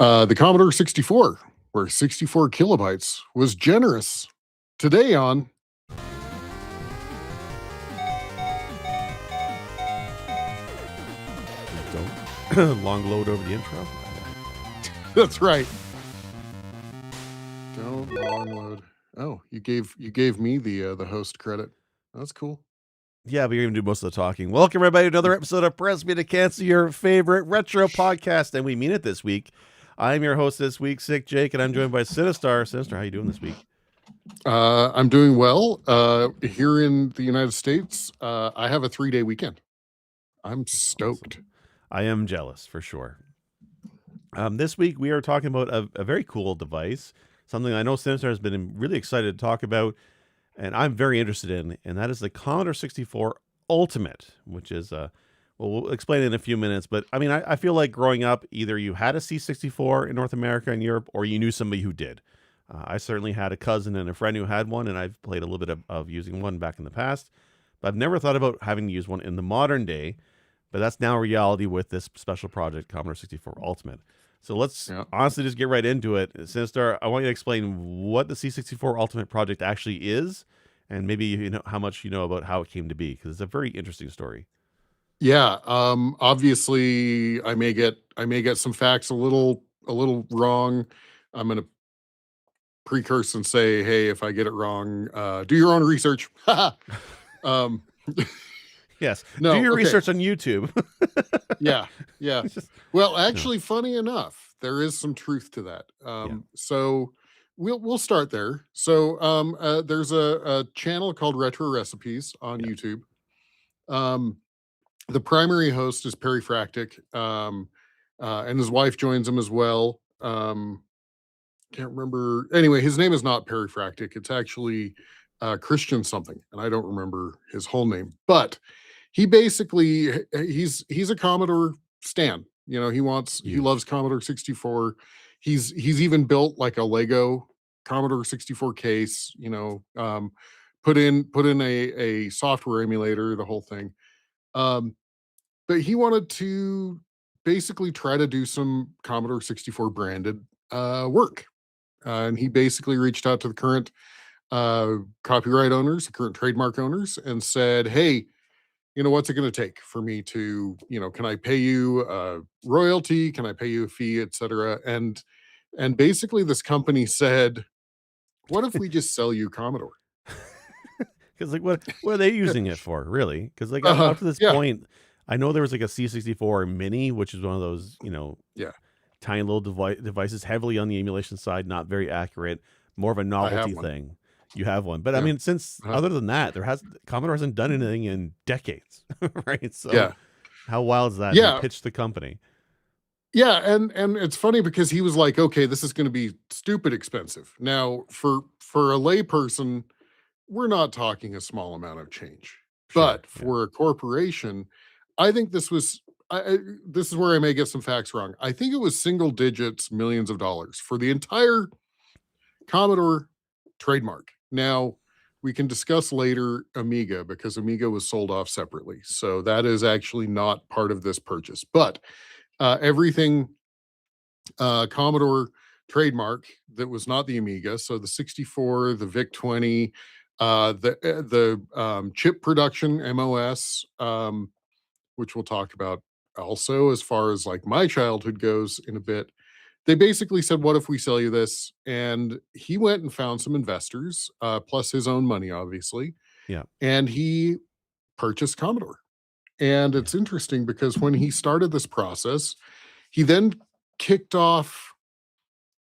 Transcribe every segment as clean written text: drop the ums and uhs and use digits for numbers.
The Commodore 64, where 64 kilobytes was generous. Today on Don't long load over the intro. That's right. Don't long load. Oh, you gave me the host credit. That's cool. Yeah, but you're going to do most of the talking. Welcome, everybody, to another episode of Press Me to Cancel, your favorite retro podcast, and we mean it this week. I'm your host this week, Sick Jake, and I'm joined by Sinistar. Sinistar, how you doing this week? I'm doing well. Here in the United States, I have a 3-day weekend. I'm stoked. Awesome. I am jealous, for sure. This week, we are talking about a very cool device, something I know Sinistar has been really excited to talk about, and I'm very interested in, and that is the Commodore 64 Ultimate, which is, well, we'll explain it in a few minutes, but I mean, I feel like growing up, either you had a C64 in North America and Europe, or you knew somebody who did. I certainly had a cousin and a friend who had one, and I've played a little bit of using one back in the past, but I've never thought about having to use one in the modern day, but that's now a reality with this special project, Commodore 64 Ultimate. So let's honestly just get right into it. Sinistar, I want you to explain what the C64 Ultimate project actually is, and maybe how much you know about how it came to be, because it's a very interesting story. Yeah. Obviously, I may get some facts a little wrong. I'm gonna precurse and say, hey, if I get it wrong, do your own research. um, Yes. No, do your okay. research on YouTube. Yeah. Well, actually, funny enough, there is some truth to that. So we'll start there. So there's a channel called Retro Recipes on YouTube. The primary host is Perry Fractic, and his wife joins him as well. Can't remember. Anyway, his name is not Perry Fractic. It's actually Christian something, and I don't remember his whole name. But he basically he's a Commodore stan. He loves Commodore 64. He's even built like a Lego Commodore 64 case. Put in a software emulator, the whole thing. But he wanted to basically try to do some Commodore 64 branded work. And he basically reached out to the current copyright owners, the current trademark owners, and said, hey, what's it going to take for me to, can I pay you a royalty? Can I pay you a fee, et cetera? And basically this company said, what if we just sell you Commodore? Because what are they using it for, really? Because up to this point, I know there was like a C64 Mini, which is one of those, tiny little devices, heavily on the emulation side, not very accurate, more of a novelty thing. You have one, but I mean, since other than that, Commodore hasn't done anything in decades, right? So, how wild is that? Yeah, he pitched the company. Yeah, and it's funny because he was like, okay, this is going to be stupid expensive. Now, for a layperson, we're not talking a small amount of change, but for a corporation, I think this was. This is where I may get some facts wrong. I think it was single digits, millions of dollars for the entire Commodore trademark. Now, we can discuss later Amiga because Amiga was sold off separately. So that is actually not part of this purchase. But everything Commodore trademark that was not the Amiga, so the 64, the VIC-20, the chip production MOS, which we'll talk about also as far as like my childhood goes in a bit. They basically said, what if we sell you this? And he went and found some investors, plus his own money, obviously. Yeah. And he purchased Commodore. And it's interesting because when he started this process, he then kicked off,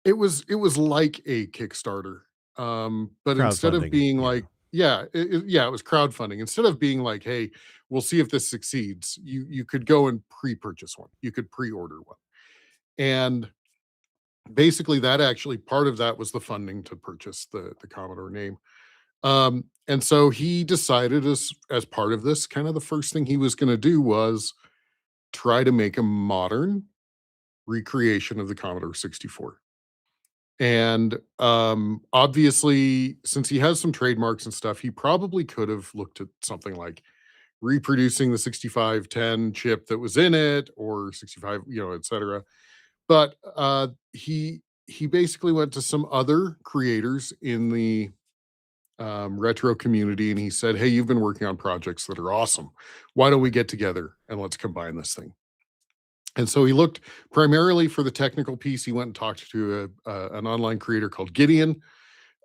it was like a Kickstarter. But instead of being like, it was crowdfunding. Instead of being like, hey, we'll see if this succeeds, you could go and pre-purchase one. You could pre-order one. And basically that actually part of that was the funding to purchase the Commodore name. And so he decided as part of this, kind of the first thing he was going to do was try to make a modern recreation of the Commodore 64. And obviously, since he has some trademarks and stuff, he probably could have looked at something like reproducing the 6510 chip that was in it or 65, et cetera. But he basically went to some other creators in the retro community and he said, "Hey, you've been working on projects that are awesome. Why don't we get together and let's combine this thing?" And so he looked primarily for the technical piece. He went and talked to an online creator called Gideon,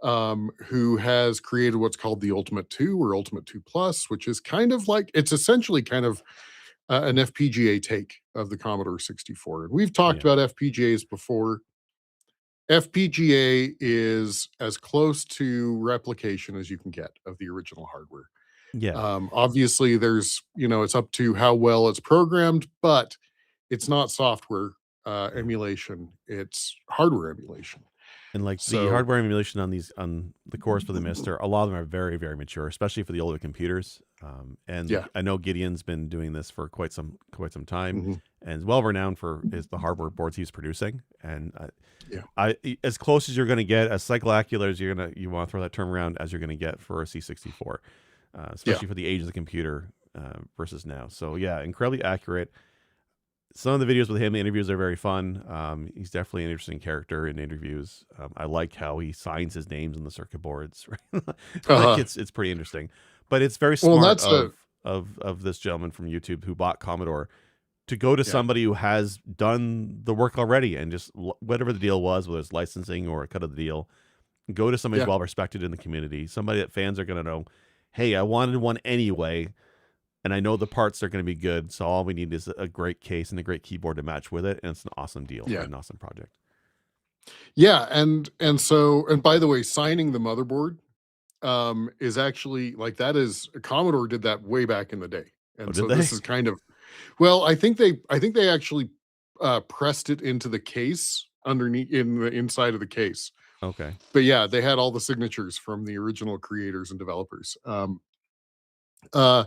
who has created what's called the Ultimate 2 or Ultimate 2 Plus, which is kind of like it's essentially kind of an FPGA take of the Commodore 64. And we've talked Yeah. about FPGAs before. FPGA is as close to replication as you can get of the original hardware. Yeah. Obviously, there's, it's up to how well it's programmed, but it's not software Yeah. emulation, it's hardware emulation. And like the So, hardware emulation on the cores for the Mister, a lot of them are very, very mature, especially for the older computers. yeah. And I know Gideon's been doing this for quite some time, Mhm. and is well renowned for the hardware boards he's producing. And Yeah. as close as you're going to get, as cycle accurate as you want to throw that term around as you're going to get for a C64, Yeah. especially for the age of the computer versus now. So yeah, incredibly accurate. Some of the videos with him, the interviews are very fun. He's definitely an interesting character in interviews. I like how he signs his names on the circuit boards. Right? Like Uh-huh. it's pretty interesting, but it's very Well, smart that's a of this gentleman from YouTube who bought Commodore to go to yeah. somebody who has done the work already and just whatever the deal was, whether it's licensing or a cut of the deal, go to somebody who's Yeah. well respected in the community, somebody that fans are going to know. Hey, I wanted one anyway, and I know the parts are going to be good. So all we need is a great case and a great keyboard to match with it, and it's an awesome deal, Yeah. right? An awesome project. Yeah, and so and by the way, signing the motherboard is actually like that is Commodore did that way back in the day. Oh, And did so they? this is kind of well, I think they actually pressed it into the case underneath in the inside of the case. Okay. But yeah, they had all the signatures from the original creators and developers. Uh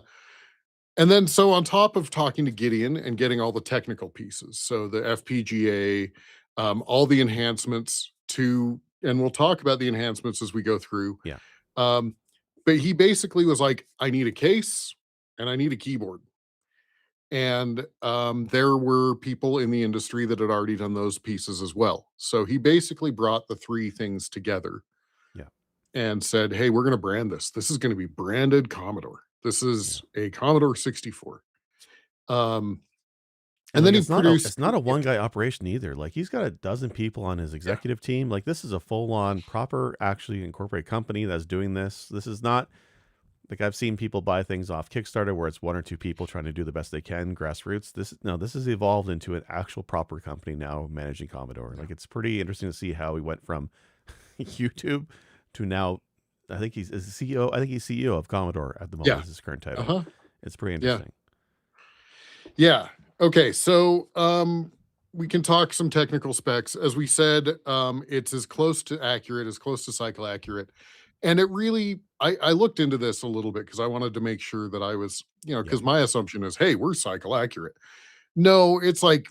and then so on top of talking to Gideon and getting all the technical pieces, so the FPGA, all the enhancements to and we'll talk about the enhancements as we go through. Yeah. Um, but he basically was like, "I need a case and I need a keyboard." And, there were people in the industry that had already done those pieces as well. So he basically brought the 3 things together Yeah. and said, "Hey, we're gonna brand this. This is gonna be branded Commodore. This Yeah. is a Commodore 64." Um, And and like then he it's not a produced yeah, one guy operation either. Like he's got a dozen people on his yeah, executive team. Like this is a full on proper actually incorporated company that's doing this. This is not like I've seen people buy things off Kickstarter where it's one or two people trying to do the best they can, grassroots. This has evolved into an actual proper company now managing Commodore. yeah. Like it's pretty interesting to see how he went from YouTube to now. I think he's is the CEO. I think he's CEO of Commodore at the moment. Yeah. Is his current title. Uh-huh. It's pretty Yeah. interesting. Yeah. Okay. So we can talk some technical specs. As we said, it's as close to accurate, as close to cycle accurate. And it really I looked into this a little bit because I wanted to make sure that I was, Yeah. because my assumption is, hey, we're cycle accurate. No, it's like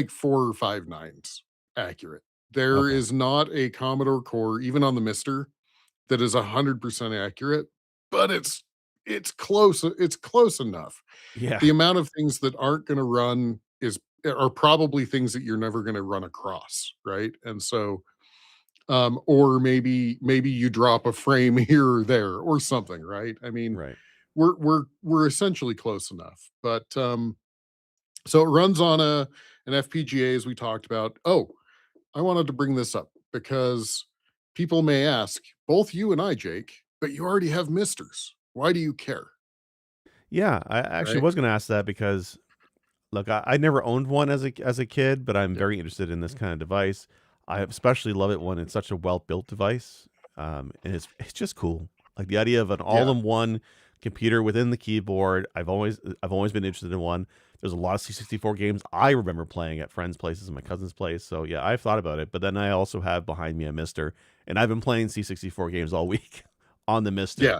4 or 5 nines accurate. There Okay. is not a Commodore core, even on the Mister, that is 100% accurate, but it's close enough. Yeah. The amount of things that aren't gonna run are probably things that you're never gonna run across, right? And so, or maybe you drop a frame here or there or something, right? I mean, Right. we're essentially close enough, but, so it runs on an FPGA as we talked about. Oh, I wanted to bring this up because people may ask, both you and I, Jake, but you already have Misters. Why do you care? Yeah. I actually Right? was going to ask that because look, I never owned one as a kid, but I'm Yeah. very interested in this kind of device. I especially love it when it's such a well built device, and it's just cool. Like the idea of an all Yeah. in one computer within the keyboard. I've always been interested in one. There's a lot of C64 games I remember playing at friends' places and my cousin's place. So yeah, I've thought about it. But then I also have behind me a Mister, and I've been playing C64 games all week on the Mister. Yeah.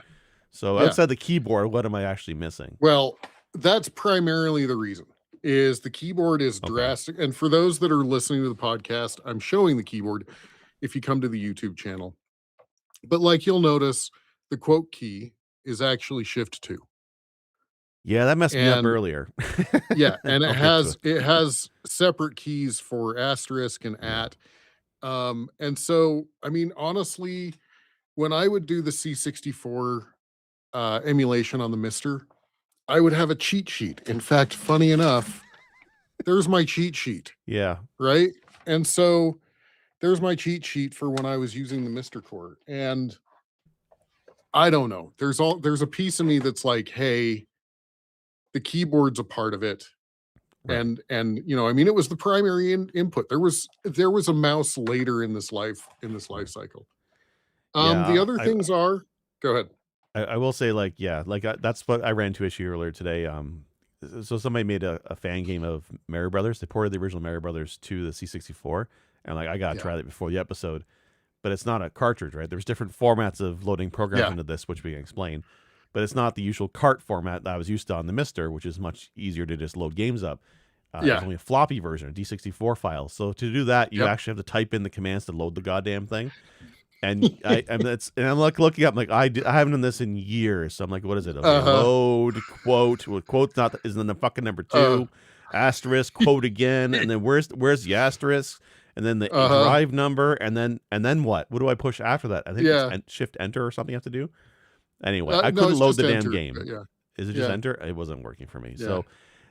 So Yeah. outside the keyboard, what am I actually missing? Well, that's primarily the reason is the keyboard is Okay. drastic. And for those that are listening to the podcast, I'm showing the keyboard if you come to the YouTube channel. But like you'll notice the quote key is actually shift 2. Yeah, that messed me up And earlier. yeah, and I'll get to it. it has separate keys for asterisk and Yeah. at. And so, I mean, honestly, when I would do the C64 emulation on the Mister, I would have a cheat sheet. In fact, funny enough, there's my cheat sheet, Yeah. right? And so there's my cheat sheet for when I was using the Mister Core. And I don't know. There's a piece of me that's like, hey, the keyboard's a part of it. Right. You know, I mean, it was the primary input. There was a mouse later in this life Right. cycle. The Yeah. other things are, go ahead. I will say, like, yeah, like that's what I ran into issue earlier today. So somebody made a fan game of Mario Brothers. They ported the original Mario Brothers to the C64, and like I gotta Yeah, try that before the episode. But it's not a cartridge, right? There's different formats of loading programs yeah, into this, which we can explain. But it's not the usual cart format that I was used to on the Mister, which is much easier to just load games up. There's yeah, only a floppy version, a D64 file. So to do that, you yep. actually have to type in the commands to load the goddamn thing. And I'm like looking up, I'm like I haven't done this in years. So I'm like, what is it? Okay, Uh-huh. load quote. Well, quote's not is in the fucking number Uh, two, asterisk quote again, and then where's the asterisk, and then the uh-huh. drive number, and then what? What do I push after that? I think it's Yeah. shift enter or something you have to do. Anyway, I No, couldn't it's load just the damn enter. But game. yeah, Is it just yeah, enter? It wasn't working for me. yeah.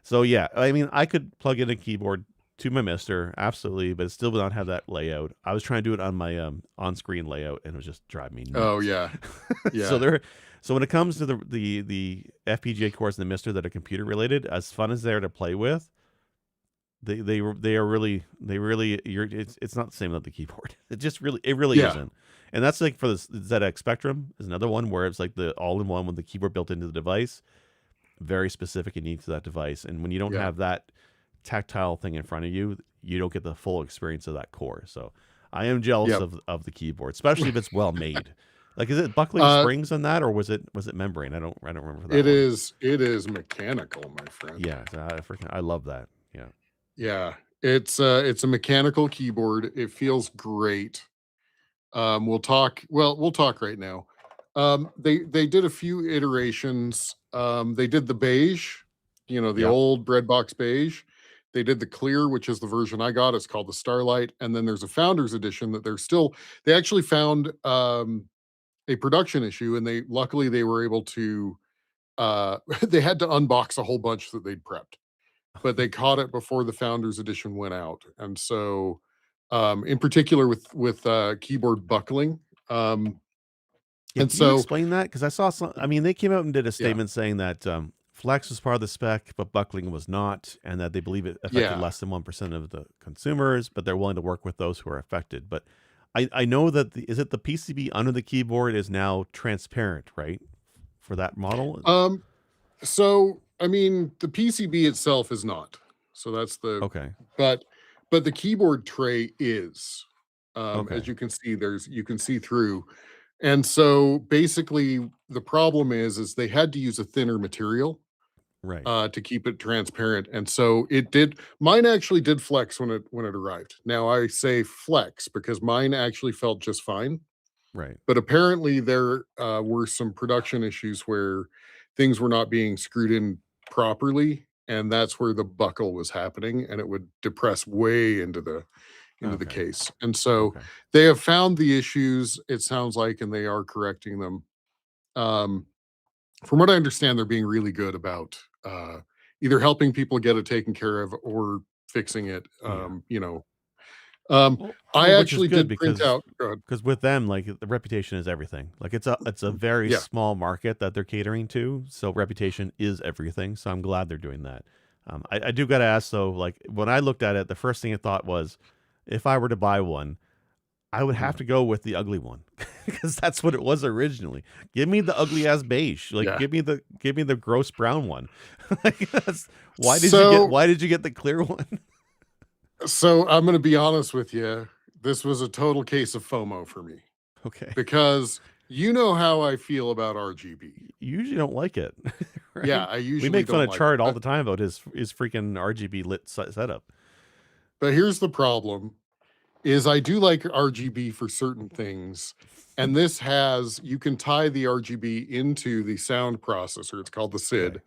So yeah, I mean, I could plug in a keyboard to my Mister, absolutely, but it still would not have that layout. I was trying to do it on my on-screen layout, and it was just driving me Oh nuts. yeah, so yeah, there, so when it comes to the FPGA cores in the Mister that are computer related, as fun as they're to play with, they are really it's not the same with the keyboard. It really yeah, isn't. And that's like for the ZX Spectrum is another one where it's like the all-in-one with the keyboard built into the device, very specific and unique to that device. And when you don't yeah, have that tactile thing in front of you, you don't get the full experience of that core. So I am jealous yep. of the keyboard, especially if it's well made. Like, is it buckling Uh, springs on that, or was it membrane? I don't remember for that it one. is it is mechanical, my friend. Yeah, so I love that. Yeah, Yeah, it's a mechanical keyboard. It feels great. We'll talk right now. They did a few iterations. They did the beige, you know, the yeah, old bread box beige. They did the clear, which is the version I got. It's called the Starlight, and then there's a Founders Edition that they actually found a production issue, and they luckily they were able to they had to unbox a whole bunch that they'd prepped, but they caught it before the Founders Edition went out, and so in particular with keyboard buckling. Um, yeah. and Can you so, explain that? Because I saw some. I mean, they came out and did a yeah, statement saying that flex was part of the spec, but buckling was not, and that they believe it affected yeah, less than 1% of the consumers, but they're willing to work with those who are affected. But I know that is it the PCB under the keyboard is now transparent, right? For that model? um, so I mean, the PCB itself is not. So that's the Okay. but but the keyboard tray is. Okay. As you can see, you can see through. And so basically the problem is they had to use a thinner material Right. to keep it transparent. And so mine actually did flex when it arrived. Now I say flex because mine actually felt just fine. Right. But apparently there were some production issues where things were not being screwed in properly, and that's where the buckle was happening, and it would depress way into the Okay. case. And so Okay. they have found the issues, it sounds like, and they are correcting them. Um, from what I understand, they're being really good about either helping people get it taken care of or fixing it. Yeah. Um, I Which is actually good did print out. because with them, like the reputation is everything. Like it's a very Yeah, small market that they're catering to, so reputation is everything. So I'm glad they're doing that. I do got to ask though, like when I looked at it, the first thing I thought was, if I were to buy one, I would mhm, have to go with the ugly one because that's what it was originally. Give me the ugly ass beige. Like yeah. give me the gross brown one. Like, So why did you get the clear one? So I'm going to be honest with you. This was a total case of FOMO for me Okay. because you know how I feel about RGB. You usually don't like it, Yeah, right? I We usually make fun don't of like it. Chard all the time about his freaking RGB lit setup. But here's the problem is I do like RGB for certain things. And this has you can tie the RGB into the sound processor. It's called the Okay. SID.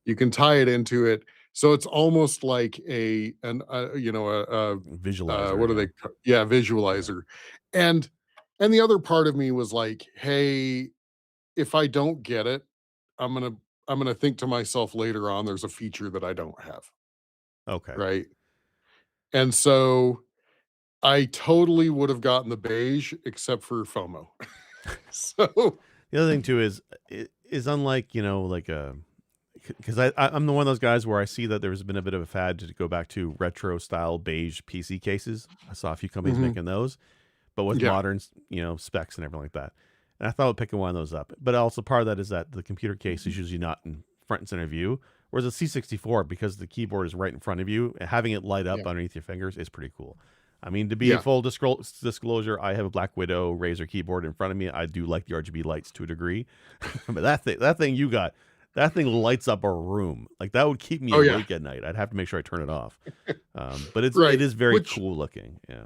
You can tie it into it. So it's almost like you know, Visualizer, what do yeah. they yeah, visualizer. And the other part of me was like, "Hey, if I don't get it, I'm gonna think to myself later on, there's a feature that I don't have, Okay. right?" And so I totally would have gotten the beige except for FOMO. So The other thing too is unlike, you know, like a because I'm the one of those guys where I see that there's been a bit of a fad to go back to retro style beige PC cases. I saw a few companies mhm, making those, but with yeah, modern, you know, specs and everything like that. And I thought of picking one of those up. But also part of that is that the computer case is usually not in front and center view. Whereas a C64, because the keyboard is right in front of you, having it light up yeah, underneath your fingers is pretty cool. I mean, to be a yeah, full disclosure, I have a Black Widow Razer keyboard in front of me. I do like the RGB lights to a degree, but that thing you got, that thing lights up a room. Like that would keep me oh, yeah, awake at night. I'd have to make sure I turn it off. But it right, is very which cool looking. Yeah.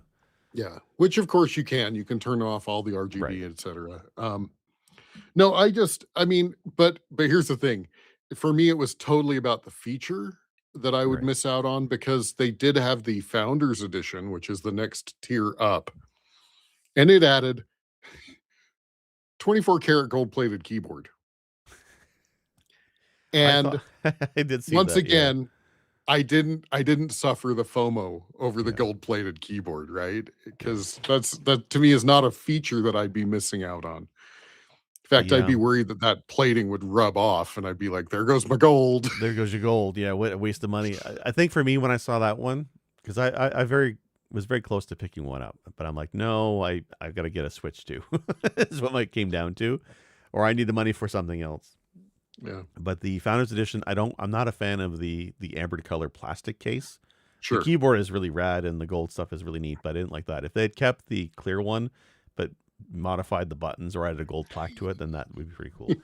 yeah, which of course you can turn off all the Right. RGB, etcetera. No, I mean, but here's the thing. For me, it was totally about the feature that I would Right. miss out on because they did have the Founders Edition, which is the next tier up, and it added 24 karat gold plated keyboard. I thought And I did see once that. Yeah. again, I didn't suffer the FOMO over the Yeah. gold plated keyboard, right? Yeah. Because that to me is not a feature that I'd be missing out on. In fact, The I'd be worried that that plating would rub off and I'd be like, there goes my gold. There goes your gold. Yeah, what a waste of money. I think for me when I saw that one, because I very was very close to picking one up, but I'm like, no, I've got to get a Switch too. Is what it came down to, or I need the money for something else. Yeah, But the Founders Edition, I'm not a fan of the amber color plastic case. The sure. keyboard is really rad and the gold stuff is really neat, but I didn't like that. If they had kept the clear one, but modified the buttons or added a gold plaque to it, then that would be pretty cool.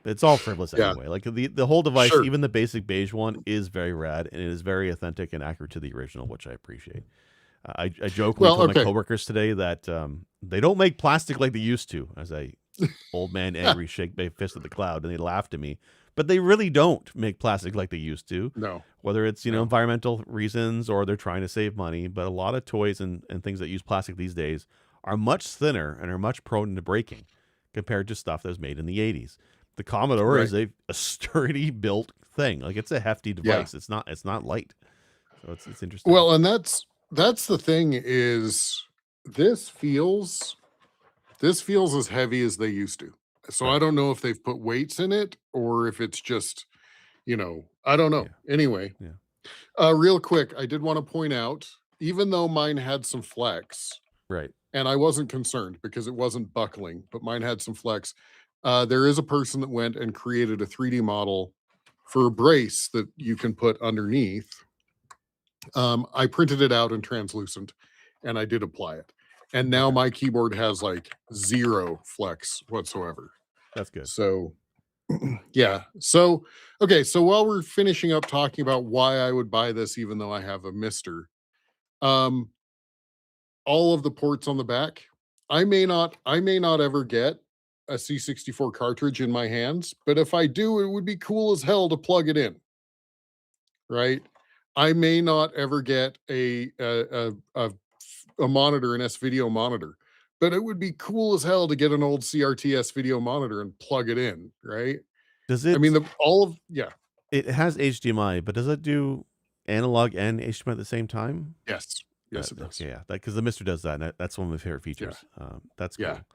It's all frivolous Yeah, anyway. Like the whole device, sure. even the basic beige one, is very rad and it is very authentic and accurate to the original, which I appreciate. I jokingly Well, told my okay. coworkers today that they don't make plastic like they used to. As I old man angry shake my fist at the cloud, and they laughed at me. But they really don't make plastic like they used to. No, Whether it's no. environmental reasons or they're trying to save money, but a lot of toys and things that use plastic these days are much thinner and are much prone to breaking compared to stuff that was made in the 80s. The Commodore Right. is a sturdy built thing. Like it's a hefty Yeah. device. It's not light. So it's interesting. Well, and that's the thing is this feels this feels as heavy as they used to. So I Right. don't know if they've put weights in it or if it's just, I don't know. Yeah. Anyway, Yeah. real quick, I did want to point out, even though mine had some flex, Right. and I wasn't concerned because it wasn't buckling, but mine had some flex. There is a person that went and created a 3D model for a brace that you can put underneath. I printed it out in translucent and I did apply it. And now Okay. my keyboard has like zero flex whatsoever. That's good. So, yeah. So, okay. So while we're finishing up talking about why I would buy this, even though I have a Mister, um, all of the ports on the back, I may not ever get a C64 cartridge in my hands, but if I do, it would be cool as hell to plug it in, right? I may not ever get a monitor, an S video monitor, but it would be cool as hell to get an old CRTS video monitor and plug it in, right? Does I mean, it yeah, it has HDMI, but does it do analog and HDMI at the same time? yes, yes, it does. Okay, yeah, because the Mister does that, and that's one of my favorite Yeah, features. That's yeah, cool.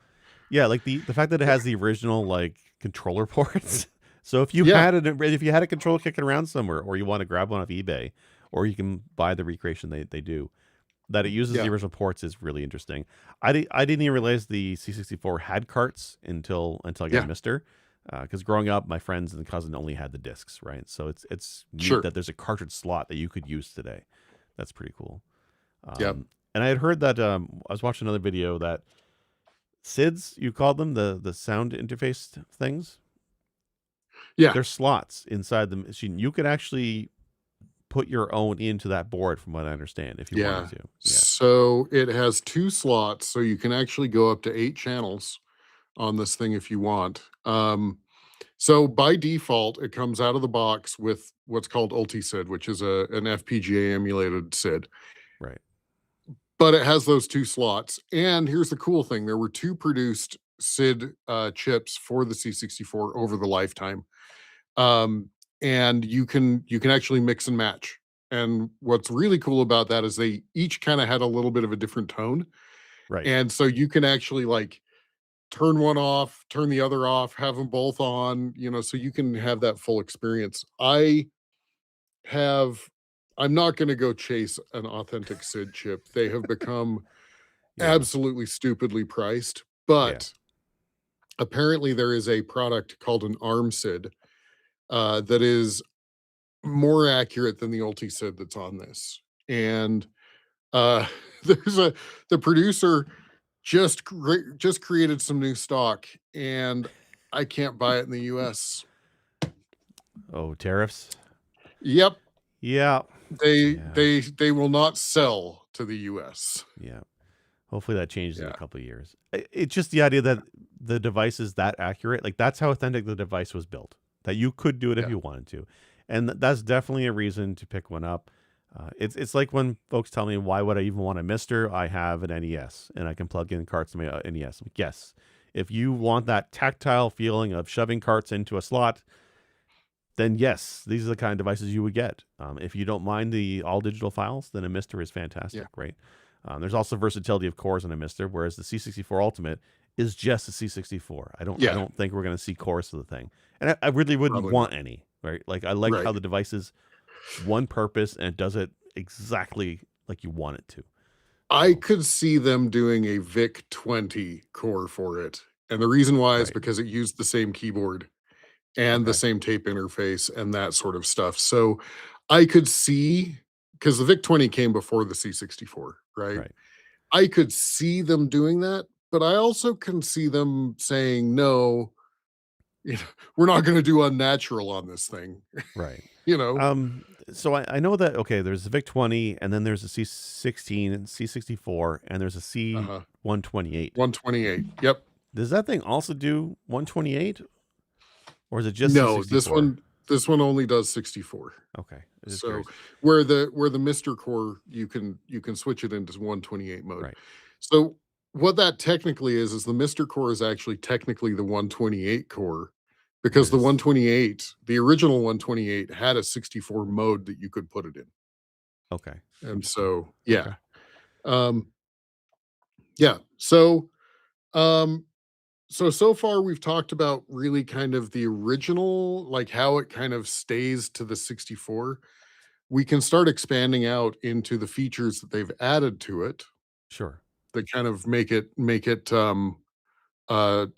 Yeah, like the fact that it has the original like controller ports. So yeah, if you had a controller kicking around somewhere, or you want to grab one off eBay, or you can buy the recreation they do, that it uses the yeah, original ports is really interesting. I didn't even realize the C64 had carts until I got a yeah, Mister. Because growing up, my friends and cousin only had the discs, right? So it's neat sure, that there's a cartridge slot that you could use today. That's pretty cool. yeah, And I had heard that I was watching another video that SIDs, you called them the sound interface things. yeah. They're slots inside the machine. You could actually put your own into that board, from what I understand, if you wanted Yeah. to. Yeah. So it has 2 slots, so you can actually go up to 8 channels on this thing if you want. So by default, it comes out of the box with what's called Ulti-SID, which is an FPGA emulated SID. Right. But it has those 2 slots. And here's the cool thing: there were 2 produced SID chips for the C64 over the lifetime. Um, and you can actually mix and match. And what's really cool about that is they each kind of had a little bit of a different tone. Right. And so you can actually like turn one off, turn the other off, have them both on, so you can have that full experience. Have I'm not going to go chase an authentic SID chip. They have become Yeah. absolutely stupidly priced, Yeah. but apparently there is a product called an ARM SID that is more accurate than the Ulti-SID that's on this. And uh, there's the producer just created some new stock, and I can't buy it in the US. Oh, tariffs. Yep, Yeah. they Yeah. they they will not sell to the US. Yeah. Hopefully that changes in a Yeah, couple of years. It's just the idea that the device is that accurate. Like that's how authentic the device was built. That you could do it if yeah, you wanted to, and that's definitely a reason to pick one up. It's like when folks tell me, why would I even want a Mister? I have an NES and I can plug in carts to my NES. I'm like, yes, if you want that tactile feeling of shoving carts into a slot, then yes, these are the kind of devices you would get. If you don't mind the all digital files, then a Mister is yeah, fantastic, right? There's also versatility of cores in a Mister, whereas the C64 Ultimate is just a C64. I yeah, don't think we're going to see cores of the thing, and I really wouldn't probably not. want any, right? Like I like how Right. the device is one purpose and it does it exactly like you want it to. I So could see them doing a VIC-20 core for it. And the reason why is right, because it used the same keyboard and the okay, same tape interface and that sort of stuff. So I could see, because the VIC-20 came before the C64, right? right, I could see them doing that, but I also can see them saying, no, you know, we're not going to do unnatural on this thing, right. you know? So I know that okay, there's a VIC 20, and then there's a C16 and C64, and there's a C Uh-huh. 128. 128. Yep. Does that thing also do 128, or is it just No, this C64? one this one only does 64. Okay, I'm just So curious. where the Mister core, you can switch it into 128 mode. Right. So what that technically is the Mister core is actually technically the 128 core, because the There's 128, the original 128 had a 64 mode that you could put it in. okay, And interesting. so yeah. Okay, Um yeah. Um so far we've talked about really kind of the original, like how it kind of stays to the 64. We can start expanding out into the features that they've added to it sure. that kind of make it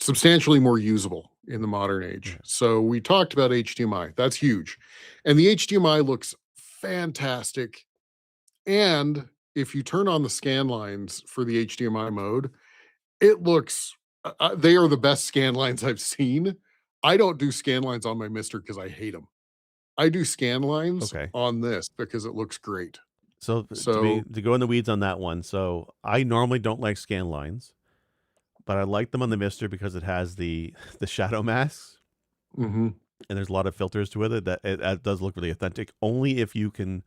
substantially more usable in the modern age. Yeah. So we talked about HDMI. That's huge. And the HDMI looks fantastic. And if you turn on the scan lines for the HDMI mode, it looks they are the best scan lines I've seen. I don't do scan lines on my Mister because I hate them. I do scan lines Okay. on this because it looks great. So So, to go in the weeds on that one, so I normally don't like scan lines, but I like them on the Mister because it has the shadow masks, mhm, and there's a lot of filters to it that it does look really authentic. Only if you can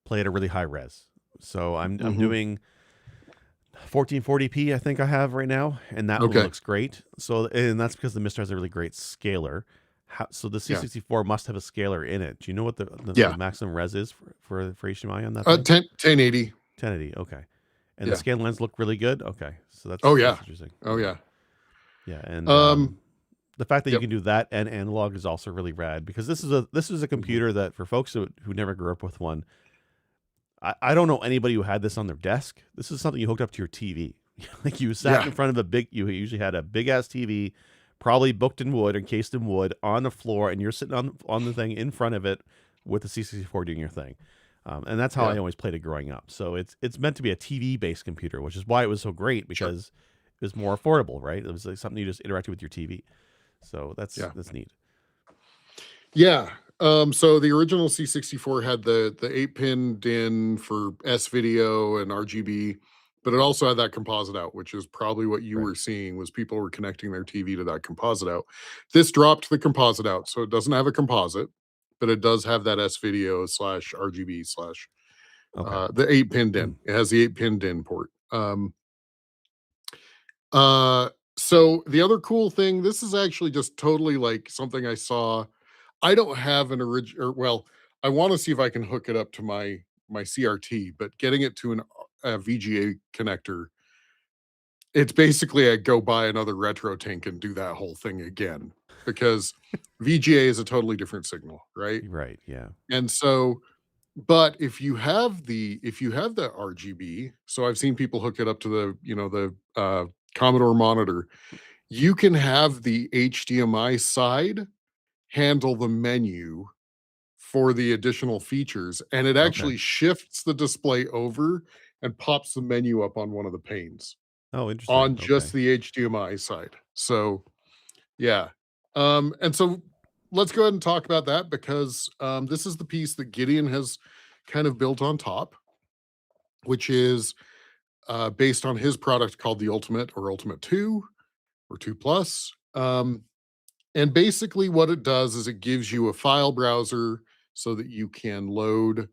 play at a really high res. So I'm mhm. doing 1440p, I think I have right now, and that one Okay. looks great. So and that's because the Mister has a really great scaler. So the Yeah. C64 must have a scaler in it. Do you know what the Yeah. maximum res is for HDMI on that thing? 1080. 1080. Okay, and the Yeah. scan lines look really good. Okay, so Oh, that's yeah. interesting. Oh, Yeah, yeah. yeah, and Um, the fact that you yep. can do that and analog is also really rad because this is a Mhm. computer that for folks who never grew up with one, I don't know anybody who had this on their desk. This is something you hooked up to your TV. Like you sat Yeah. in front of you usually had a big ass TV, probably booked in wood, encased in wood, on the floor, and you're sitting on the thing in front of it with the C64 doing your thing. And that's how Yeah. I always played it growing up. So it's meant to be a TV based computer, which is why it was so great Sure. because it was more affordable, right? It was like something you just interacted with your TV. So Yeah. that's neat. Yeah. So the original C64 had the 8-pin DIN for S video and RGB. but it also had that composite out, which is probably what you Right. were seeing was people were connecting their TV to that composite out. This dropped the composite out, so it doesn't have a composite, but it does have that S video slash RGB slash Okay. the 8-pin DIN. It has the 8-pin DIN port. Uh, so the other cool thing, this is actually just totally like something I saw. I don't have an original, well, I want to see if I can hook it up to my CRT, but getting it to a VGA connector, it's basically I go buy another retro tank and do that whole thing again because VGA is a totally different signal, right? Right. Yeah. And so, but if you have the RGB, so I've seen people hook it up to the Commodore monitor. You can have the HDMI side handle the menu for the additional features, and it Okay. actually shifts the display over and pops the menu up on one of the panes Oh, interesting. on just Okay. the HDMI side. So, yeah. And so let's go ahead and talk about that because this is the piece that Gideon has kind of built on top, which is based on his product called the Ultimate or Ultimate 2 or 2 Plus. And basically, what it does is it gives you a file browser so that you can load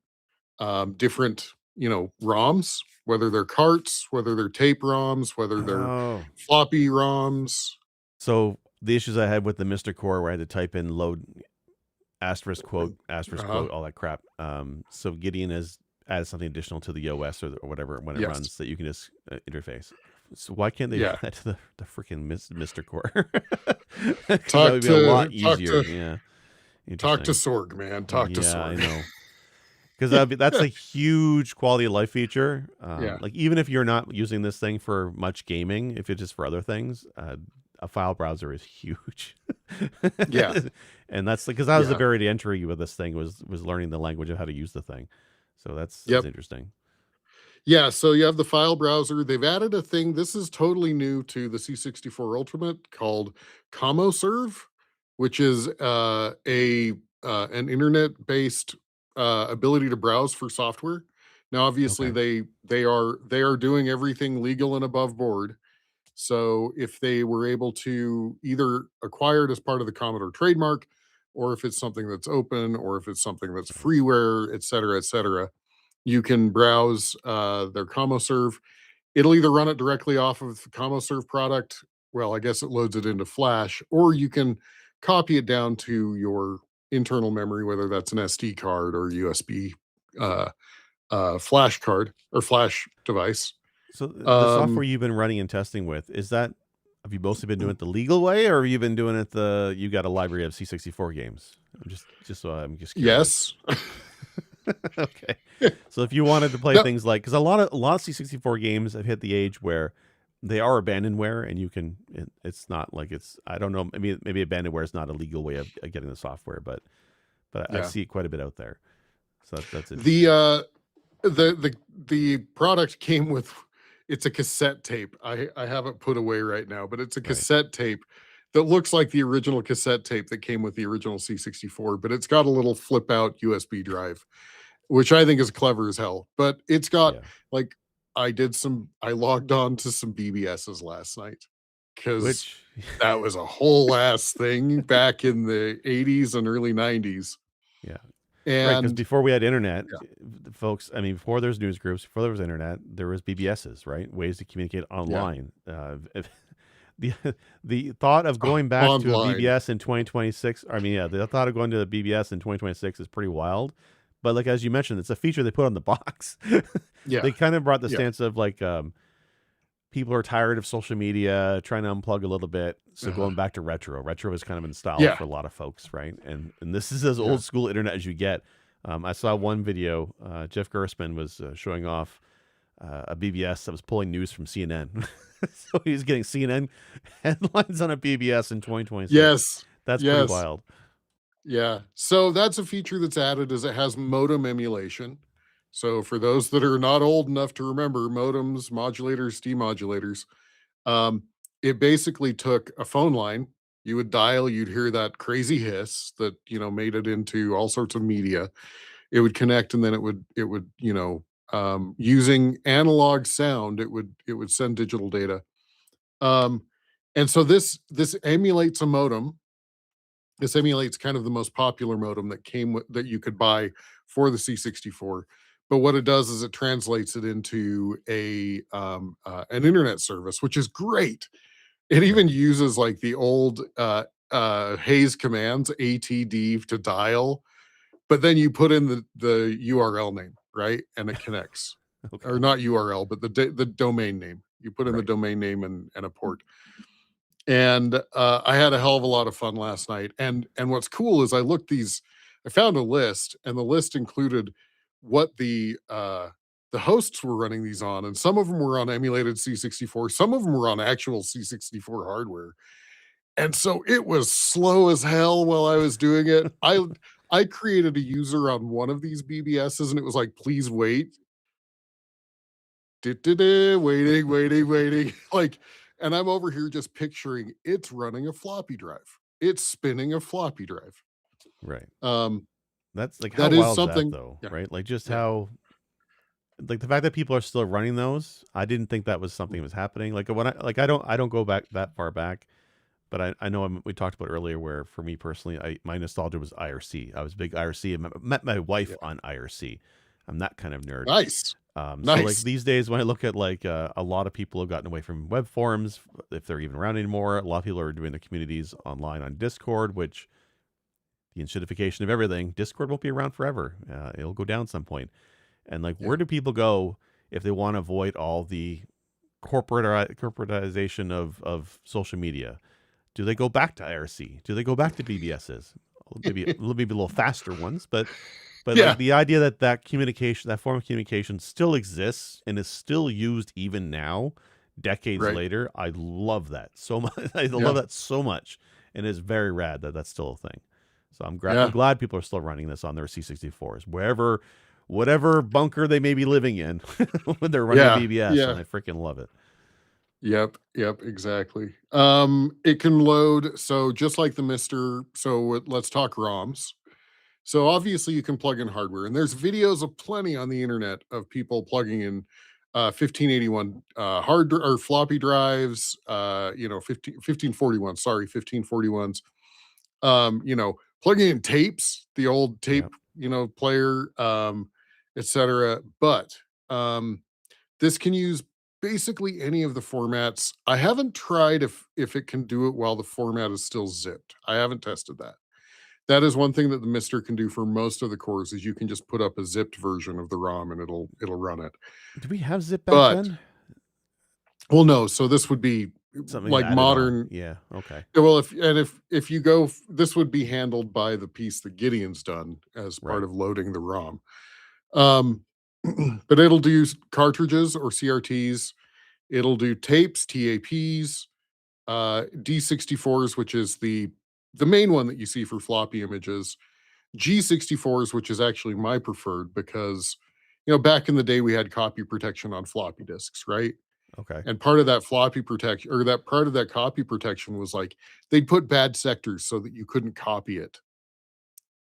different, ROMs, whether they're carts, whether they're tape ROMs, whether they're Oh, floppy ROMs. so the issues I had with the Mr. Core where I had to type in load asterisk Uh-huh. quote, all that crap. So Gideon has added something additional to the OS or whatever when it Yes. runs that you can just interface. So why can't they add Yeah. that to the freaking Mr. Core? Because that Talk would be a to lot talk easier. to Yeah, talk to interesting. Sorg, man. Talk to Yeah, I Sorg. know. Because that's a huge quality of life feature. Yeah. Like even if you're not using this thing for much gaming, if it's just for other things, a file browser is huge. Yeah. And that's because that was the Yeah. barrier to entry with this thing was learning the language of how to use the thing. So that's Yep. interesting. Yeah, so you have the file browser. They've added a thing. This is totally new to the C64 Ultimate called CommoServe, which is a an internet-based ability to browse for software. Now, obviously, Okay. they are doing everything legal and above board. So if they were able to either acquire it as part of the Commodore trademark, or if it's something that's open, or if it's something that's Right. freeware, et cetera, you can browse their CommoServe. It'll either run it directly off of the CommoServe product. Well, I guess it loads it into Flash, or you can copy it down to your internal memory, whether that's an SD card or USB uh, flash card or flash device. So the software Um, you've been running and testing with, is that have you mostly been doing it the legal way or have you been doing it you got a library of C64 games? I'm just so I'm just curious. yes. Okay. So if you wanted to play No, things like, because a lot of C64 games have hit the age where they are abandonware, and it's not like I don't know, maybe abandonware is not a legal way of getting the software, but I yeah. see it quite a bit out there. So that's The interesting. uh the product came with it's a cassette tape. I have it put away right now, but it's a Right. cassette tape that looks like the original cassette tape that came with the original C64, but it's got a little flip out USB drive, which I think is clever as hell. But it's got Yeah. like I logged on to some BBSs last night because Which that was a whole ass thing back in the 80s and early 90s. yeah. Right, because And before we had internet, yeah, folks, I mean, before there's news groups, before there was internet, there was BBSs, right? Ways to communicate yeah, online. The the thought of going back to a online. BBS in 2026, I mean, yeah, the thought of going to a BBS in 2026 is pretty wild. But like as you mentioned, it's a feature they put on the box. Yeah, They kind of brought the yeah. stance of like people are tired of social media, trying to unplug a little bit. So Uh-huh. going back to retro. Retro is kind of in style Yeah, for a lot of folks, right? And this is as yeah. old school internet as you get. I saw one video. Jeff Gerstmann was showing off a BBS that was pulling news from CNN. So he's getting CNN headlines on a BBS in 2026. Yes, That's pretty yes, wild. yeah. So that's a feature that's added is it has modem emulation. So for those that are not old enough to remember modems, modulators, demodulators, um, it basically took a phone line. You would dial, you'd hear that crazy hiss that, made it into all sorts of media. It would connect and then it would, using analog sound. It would send digital data. Um, and so this emulates a modem. This emulates kind of the most popular modem that came with that you could buy for the C64. But what it does is it translates it into an internet service, which is great. It Right. even uses like the old Hayes commands, ATD to dial, but then you put in the URL name, right? And it connects. Or Okay. not URL, but the domain name. You put in the Right. domain name and a port. And I had a hell of a lot of fun last night. And what's cool is I found a list, and the list included what the hosts were running these on, and some of them were on emulated C64, some of them were on actual C64 hardware. And so it was slow as hell while I was doing it. I created a user on one of these BBSs, and it was like, please wait. Waiting, waiting, waiting. Like, and I'm over here just picturing it's running a floppy drive. It's spinning a floppy drive. Right. Um, That's like how that is wild is that something. though, Yeah, right? Like just yeah, how like the fact that people are still running those, I didn't think that was something that was happening. Like when I don't go back that far back, but I know we talked about earlier where for me personally, my nostalgia was IRC. I was a big IRC and met my wife yeah. on IRC. I'm that kind of nerd. Nice, So like nice. these days when I look at like a lot of people have gotten away from web forums, if they're even around anymore. A lot of people are doing their communities online on Discord, which the inshitification of everything, Discord won't be around forever. It'll go down some point. And like, Yeah, where do people go if they want to avoid all the corporatization of social media? Do they go back to IRC? Do they go back to BBSs? Maybe a little faster ones, but like yeah, the idea that that communication, that form of communication, still exists and is still used even now, decades right. later. I love that so much. I love Yeah, that so much, and it's very rad that that's still a thing. So I'm yeah, glad people are still running this on their C64s, wherever, whatever bunker they may be living in when they're running a yeah, BBS, and yeah. I freaking love it. Yep, yep, exactly. It can load. So just like the Mister. So let's talk ROMs. So obviously you can plug in hardware, and there's videos of plenty on the internet of people plugging in 1581 or floppy drives, 1541, sorry, 1541s. Plugging in tapes, the old Yeah. tape, player, etc. But this can use basically any of the formats. I haven't tried if it can do it while the format is still zipped. I haven't tested that. That is one thing that the Mister can do for most of the cores is you can just put up a zipped version of the ROM and it'll run it. Did we have zip back But then? well, no, so this would be Something like added on. modern. Yeah. Okay. Well, if you go, this would be handled by the piece that Gideon's done as part Right. of loading the ROM. Um, but it'll do cartridges or CRTs. It'll do tapes, TAPs, D64s, which is the main one that you see for floppy images, G64s, which is actually my preferred because back in the day we had copy protection on floppy disks, right? Okay. And part of that floppy protection or that part of that copy protection was like they'd put bad sectors so that you couldn't copy it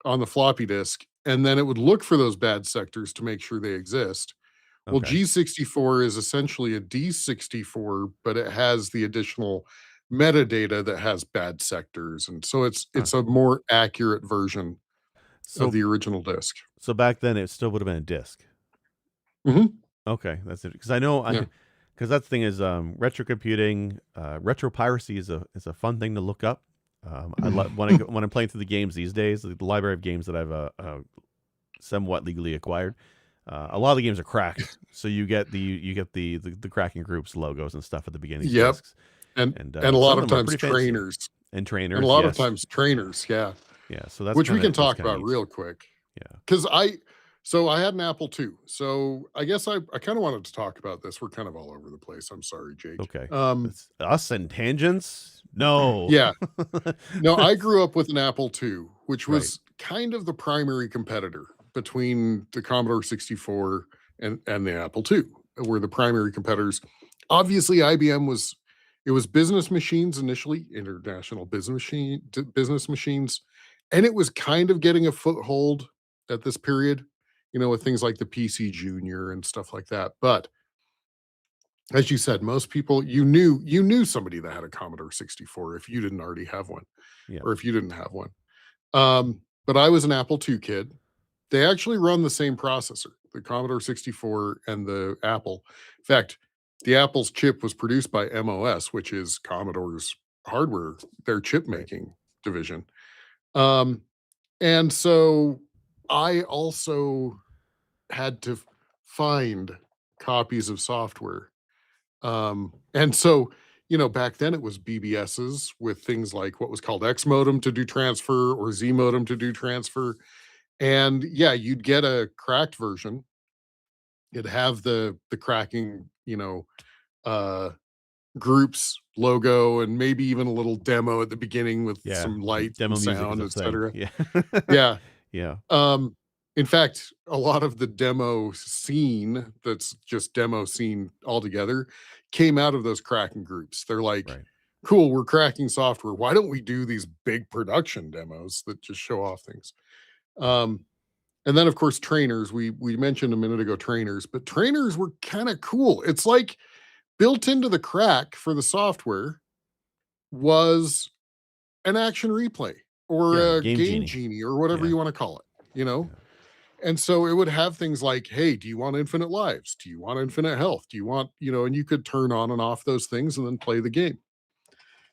on the floppy disk, and then it would look for those bad sectors to make sure they exist. Well, Okay. G64 is essentially a D64, but it has the additional metadata that has bad sectors, and so it's Huh. it's a more accurate version of So the original disk. so back then it still would have been a disc. Mhm. Okay, that's it. Because I know Yeah. because that thing is retro computing, retro piracy is a fun thing to look up. I love when I'm playing through the games these days, the library of games that I've somewhat legally acquired. A lot of the games are cracked, so you get the cracking groups logos and stuff at the beginning of these Yep, discs, and and a some lot of of them are times pretty fancy. trainers And and a trainers, lot of yes, times trainers, yeah, yeah. So that's which we kind can of that's talk kind of about neat. real quick. Yeah. 'Cause I had an Apple II, so I guess I kinda wanted to talk about this. We're kind of all over the place. I'm sorry, Jake. Okay. It's us and tangents. No. Yeah. No, I grew up with an Apple II, which Right. was kind of the primary competitor between the Commodore 64 and the Apple II, were the primary competitors. Obviously, IBM was business machines initially, international business machines, and it was kind of getting a foothold at this period. with things like the PC Junior and stuff like that. But as you said, most people you knew somebody that had a Commodore 64 if you didn't already have one, Yeah. or if you didn't have one. But I was an Apple II kid. They actually run the same processor, the Commodore 64 and the Apple. In fact, the Apple's chip was produced by MOS, which is Commodore's hardware, their chip Right. making division. Um, and so I also had to find copies of software. And so, back then it was BBSs with things like what was called X modem to do transfer or Z modem to do transfer. And yeah, you'd get a cracked version. It'd have the cracking, uh groups logo and maybe even a little demo at the beginning with Yeah. some lights and Demo music is sound, a thing. etc. Yeah. Yeah. Yeah. Um, in fact, a lot of the demo scene that's just demo scene altogether came out of those cracking groups. They're like, Right. cool, we're cracking software. Why don't we do these big production demos that just show off things? Um, and then of course trainers. We mentioned a minute ago trainers, but trainers were kind of cool. It's like built into the crack for the software was an action replay or Yeah. a Game game Genie. genie or whatever Yeah. you want to call it. Yeah. And so it would have things like, hey, do you want infinite lives? Do you want infinite health? Do you want, and you could turn on and off those things and then play the game.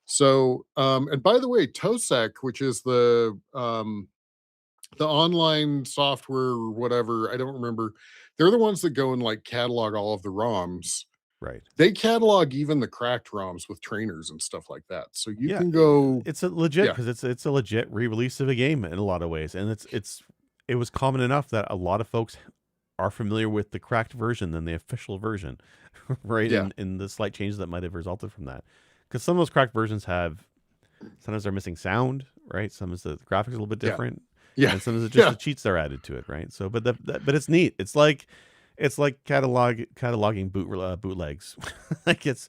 So, and by the way, TOSEC, which is the online software or whatever, I don't remember. They're the ones that go and like catalog all of the ROMs. Right. They catalog even the cracked ROMs with trainers and stuff like that. So you Yeah, can go, it's a legit yeah, because it's a legit re-release of a game in a lot of ways, and it was common enough that a lot of folks are familiar with the cracked version than the official version, right? yeah, And the slight changes that might have resulted from that, because some of those cracked versions have sometimes they're missing sound, right? Sometimes the graphics are a little bit yeah, different, yeah, and sometimes it's just yeah, the cheats that are added to it, right? So, but it's neat. It's like cataloging bootlegs. Like it's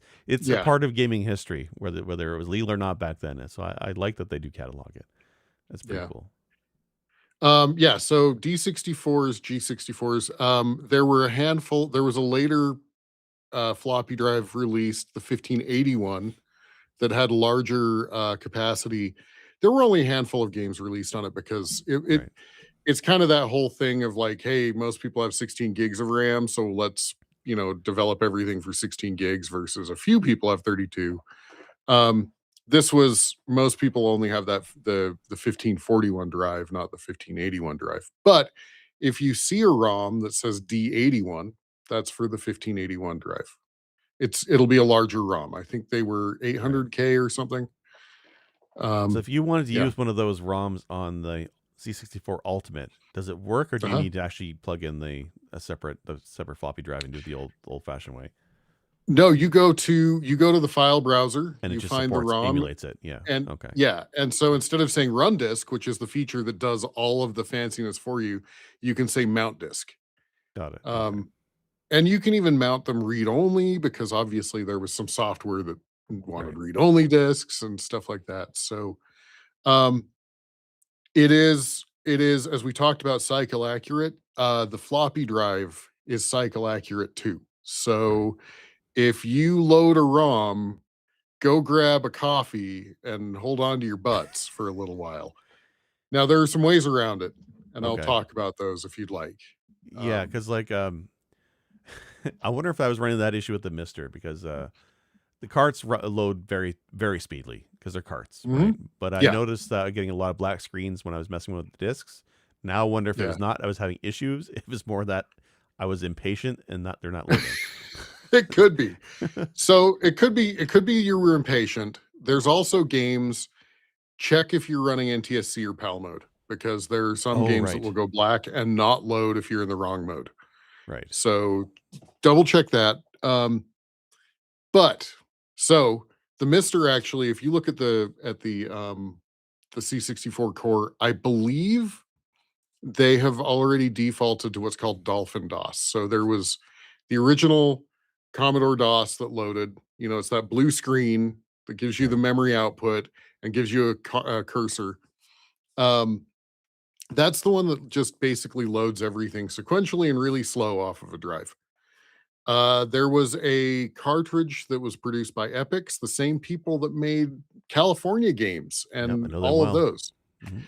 a yeah. part of gaming history, whether it was legal or not back then. And so I like that they do catalog it. That's pretty Yeah. cool. Yeah, so D64s, G64s, there were a handful. There was a later floppy drive released, the 1581, that had larger capacity. There were only a handful of games released on it because Right. it's kind of that whole thing of like, hey, most people have 16 gigs of RAM, so let's develop everything for 16 gigs versus a few people have 32. Um, this was most people only have the 1541 drive, not the 1581 drive. But if you see a ROM that says D81, that's for the 1581 drive. It'll be a larger ROM. I think they were Right. 800K or something. So if you wanted to Yeah. use one of those ROMs on the C64 Ultimate, does it work, or do you Uh-huh. need to actually plug in the separate floppy drive and do it the old fashioned way? No, you go to the file browser, And it you just find the supports ROM, emulates it. Yeah. and Okay. yeah, and so instead of saying run disk, which is the feature that does all of the fanciness for you, you can say mount disk. Got it. Okay. Um, and you can even mount them read only because obviously there was some software that wanted Right. read only disks and stuff like that. So um, it is as we talked about cycle accurate. The floppy drive is cycle accurate too. Right. So if you load a ROM, go grab a coffee and hold on to your butts for a little while. Now there are some ways around it, and I'll Okay. talk about those if you'd like. Yeah, Um, because I wonder if I was running that issue with the Mister because the carts load very very speedily because they're carts, right? mhm. But I Yeah, noticed getting a lot of black screens when I was messing with the discs. Now I wonder if it yeah. was not I was having issues. It was more that I was impatient and not they're not loading. It could be. So it could be you were impatient. There's also games. Check if you're running NTSC or PAL mode because there are some Oh, games that will right, go black and not load if you're in the wrong mode. right, So double check that. But so the Mister actually, if you look at the C64 core, I believe they have already defaulted to what's called Dolphin DOS. So there was the original Commodore DOS that loaded. It's that blue screen that gives you the right. memory output and gives you a cursor. Um, That's the one that just basically loads everything sequentially and really slow off of a drive. There was a cartridge that was produced by Epix, the same people that made California games Yep, I and know them all of well. those. Mhm.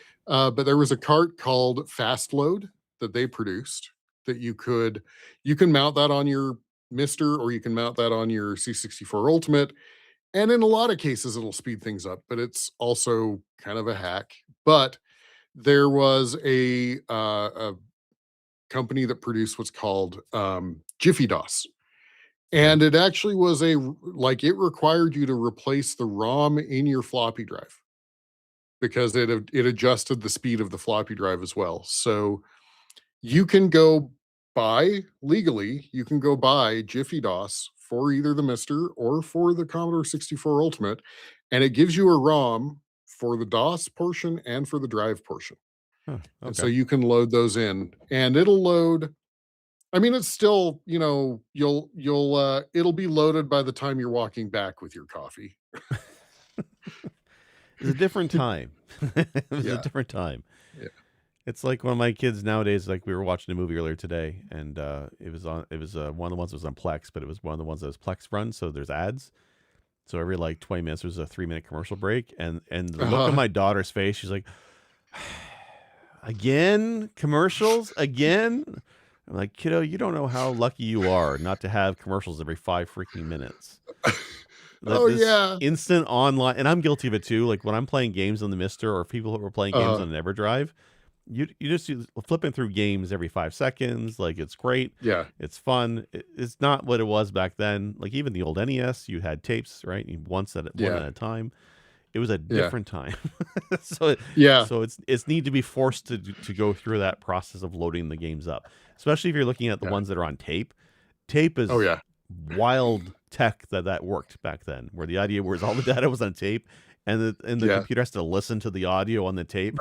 But there was a cart called Fast Load that they produced that you can mount that on your Mister or you can mount that on your C64 Ultimate. And in a lot of cases, it'll speed things up, but it's also kind of a hack. But there was a company that produced what's called Jiffy DOS. Okay. And it actually was like it required you to replace the ROM in your floppy drive because it adjusted the speed of the floppy drive as well. So you can go you can go buy Jiffy DOS for either the Mister or for the Commodore 64 Ultimate, and it gives you a ROM for the DOS portion and for the drive portion. Huh, And so okay. you can load those in and it'll load. I mean, it's still, it'll be loaded by the time you're walking back with your coffee. It's a different time. It was a Yeah. different time. Yeah. It's like one of my kids nowadays. Like we were watching a movie earlier today, and it was one of the ones that was on Plex, but it was one of the ones that was Plex run. So there's ads. So every like 20 minutes, there's a 3 minute commercial break, and the look on Uh-huh. my daughter's face, she's like, "Again, commercials again." I'm like, "Kiddo, you don't know how lucky you are not to have commercials every 5 freaking minutes." That Oh, this yeah. instant online, and I'm guilty of it too. Like when I'm playing games on the Mister, or people who are playing games Uh-huh. on an EverDrive, you just flipping through games every 5 seconds. Like it's great, Yeah. it's fun. It's not what it was back then. Like even the old NES, you had tapes, right? One Yeah. at a time. It was a Yeah. different time. so Yeah. so it's need to be forced to go through that process of loading the games up, especially if you're looking at the Yeah. ones that are on tape. Tape Oh, is yeah. wild tech that worked back then, where the idea was all the data was on tape, and the Yeah. computer has to listen to the audio on the tape,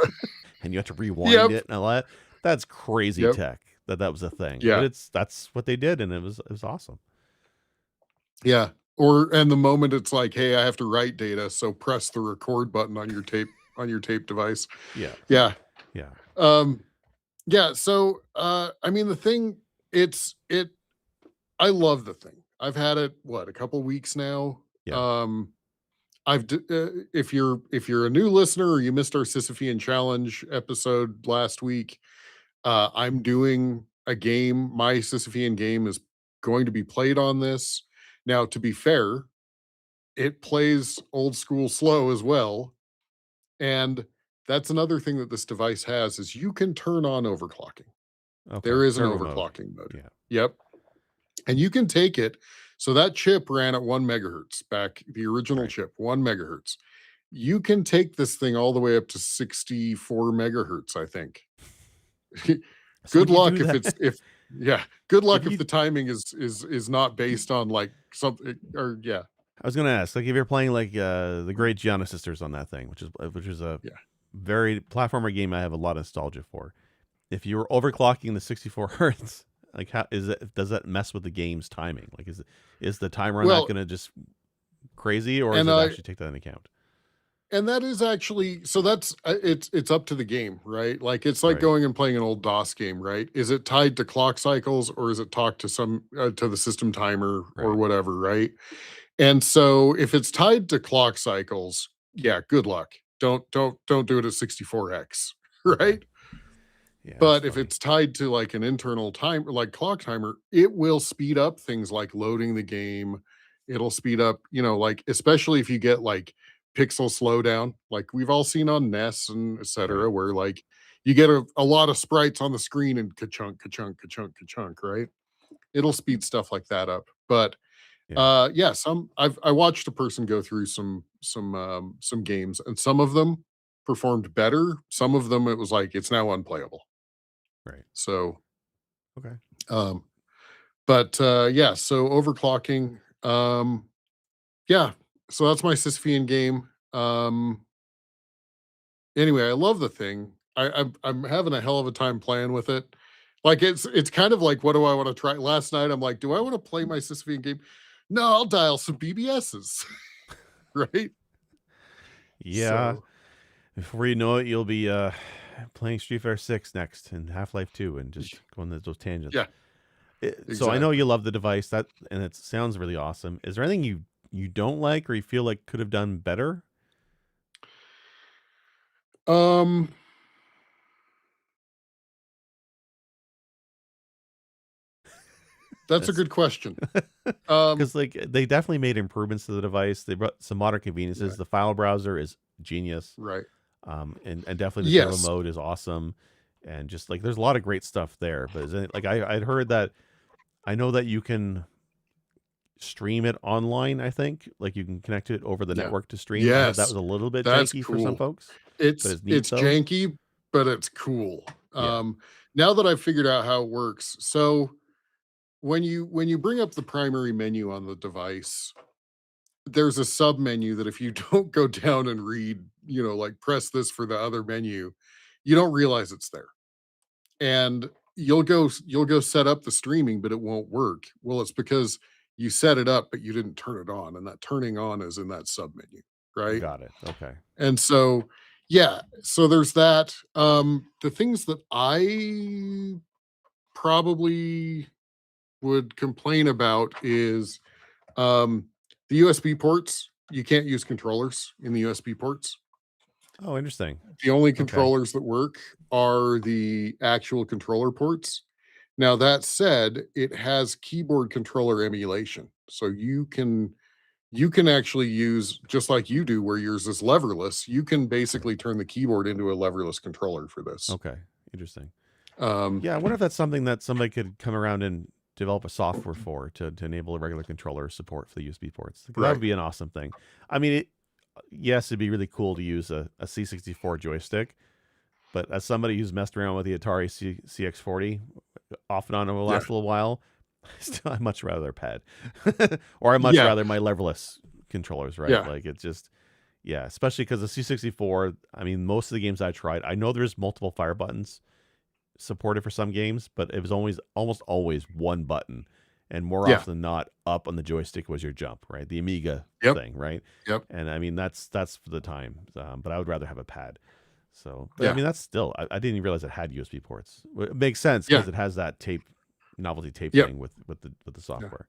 and you have to rewind Yep. it and all that. That's crazy Yep. tech that was a thing, but Yeah. that's what they did, and it was awesome. Yeah. And the moment it's like, hey, I have to write data, so press the record button on your tape device. Yeah, Yeah. yeah, Um, yeah. So I mean the thing, it's it I love the thing. I've had it a couple weeks now. yeah. Um if you're a new listener or you missed our Sisyphean challenge episode last week, I'm doing a game. My Sisyphean game is going to be played on this. Now, to be fair, it plays old school slow as well. And that's another thing that this device has is you can turn on overclocking. Okay, There is an turbo mode. overclocking mode. Yeah, Yep. And you can take it. So that chip ran at 1 megahertz back, the original right. chip, 1 megahertz. You can take this thing all the way up to 64 megahertz, I think. So when Good you do luck if that, it's if yeah, good if luck if you the timing is not based on like something or yeah. I was gonna ask, like, if you're playing like the Great Gianna Sisters on that thing, which is a Yeah. very platformer game I have a lot of nostalgia for. If you're overclocking the 64 hertz, like how is it? Does that mess with the game's timing? Like, is the timer on that Well, gonna just crazy, or does and it I actually take that into account? and that is actually so that's it's up to the game, right? Like it's like Right, going and playing an old DOS game, right? Is it tied to clock cycles or is it talked to some to the system timer or right. whatever, right? And so if it's tied to clock cycles, yeah, good luck. Don't do it at 64x, Okay, right? yeah, that's But if funny. it's tied to like an internal time, like clock timer, it will speed up things like loading the game. It'll speed up, like especially if you get like pixel slowdown, like we've all seen on NES and Right, etc., where like you get a lot of sprites on the screen and ka-chunk, ka-chunk, ka-chunk, ka-chunk, right? It'll speed stuff like that up. But yeah, yeah, I watched a person go through some games and some of them performed better. Some of them it was like it's now unplayable. right. So Okay, um, but yeah, so overclocking. Yeah, so that's my Sisyphean game. Anyway, I love the thing. I'm having a hell of a time playing with it. Like it's kind of like what do I want to try? Last night I'm like, do I want to play my Sisyphean game? No, I'll dial some BBSs, right? yeah. So Before you know it, you'll be playing Street Fighter 6 next and Half-Life 2 and just going those tangents. Yeah, So I know you exactly. love the device and it sounds really awesome. Is there anything you don't like or you feel like could have done better? Um, that's a That's good question. Um, because like they definitely made improvements to the device. They brought some modern yeah, conveniences. The file browser is genius. right. And definitely the turbo Yes. mode is awesome. And just like there's a lot of great stuff there. But is it, like I'd heard that I know that you can stream it online, I think. Like you can connect it over the Yeah. network to stream. I heard that Yes. was a little bit That's janky for some cool. folks, but It's it's neat it's though. janky, but it's cool. Yeah. Now that I've figured out how it works, so when you bring up the primary menu on the device, there's a sub menu that if you don't go down and read, like press this for the other menu, you don't realize it's there. And you'll go set up the streaming, but it won't work. Well, it's because you set it up, but you didn't turn it on, and that turning on is in that sub menu, right? Got it. Okay. And so, yeah, so there's that. The things that I probably would complain about is the USB ports. You can't use controllers in the USB ports. Oh, interesting. The only Okay. controllers that work are the actual controller ports. Now, that said, it has keyboard controller emulation. So you can actually use, just like you do, where yours is leverless. You can basically turn the keyboard into a leverless controller for this. Okay. Interesting. Um, Yeah, I wonder if that's something that somebody could come around and develop a software for to enable a regular controller support for the USB ports. That would right. be an awesome thing. I mean, yes, it'd be really cool to use a C64 joystick, but as somebody who's messed around with the Atari CX40 off and on over the Yeah. last little while, still, I'd much rather a pad, or I'd much Yeah. rather my leverless controllers. Right? Yeah. Like it's just, yeah, especially because the C64. I mean, most of the games I tried, I know there's multiple fire buttons supported for some games, but it was always almost always one button, and more Yeah. often than not, up on the joystick was your jump. Right? The Amiga Yep. thing. Right? Yep. And I mean that's for the time, but I would rather have a pad. So, but I Yeah. mean, that's still, I didn't even realize it had USB ports. It makes sense Yeah. because it has that novelty tape Yep. thing with the Yeah. software.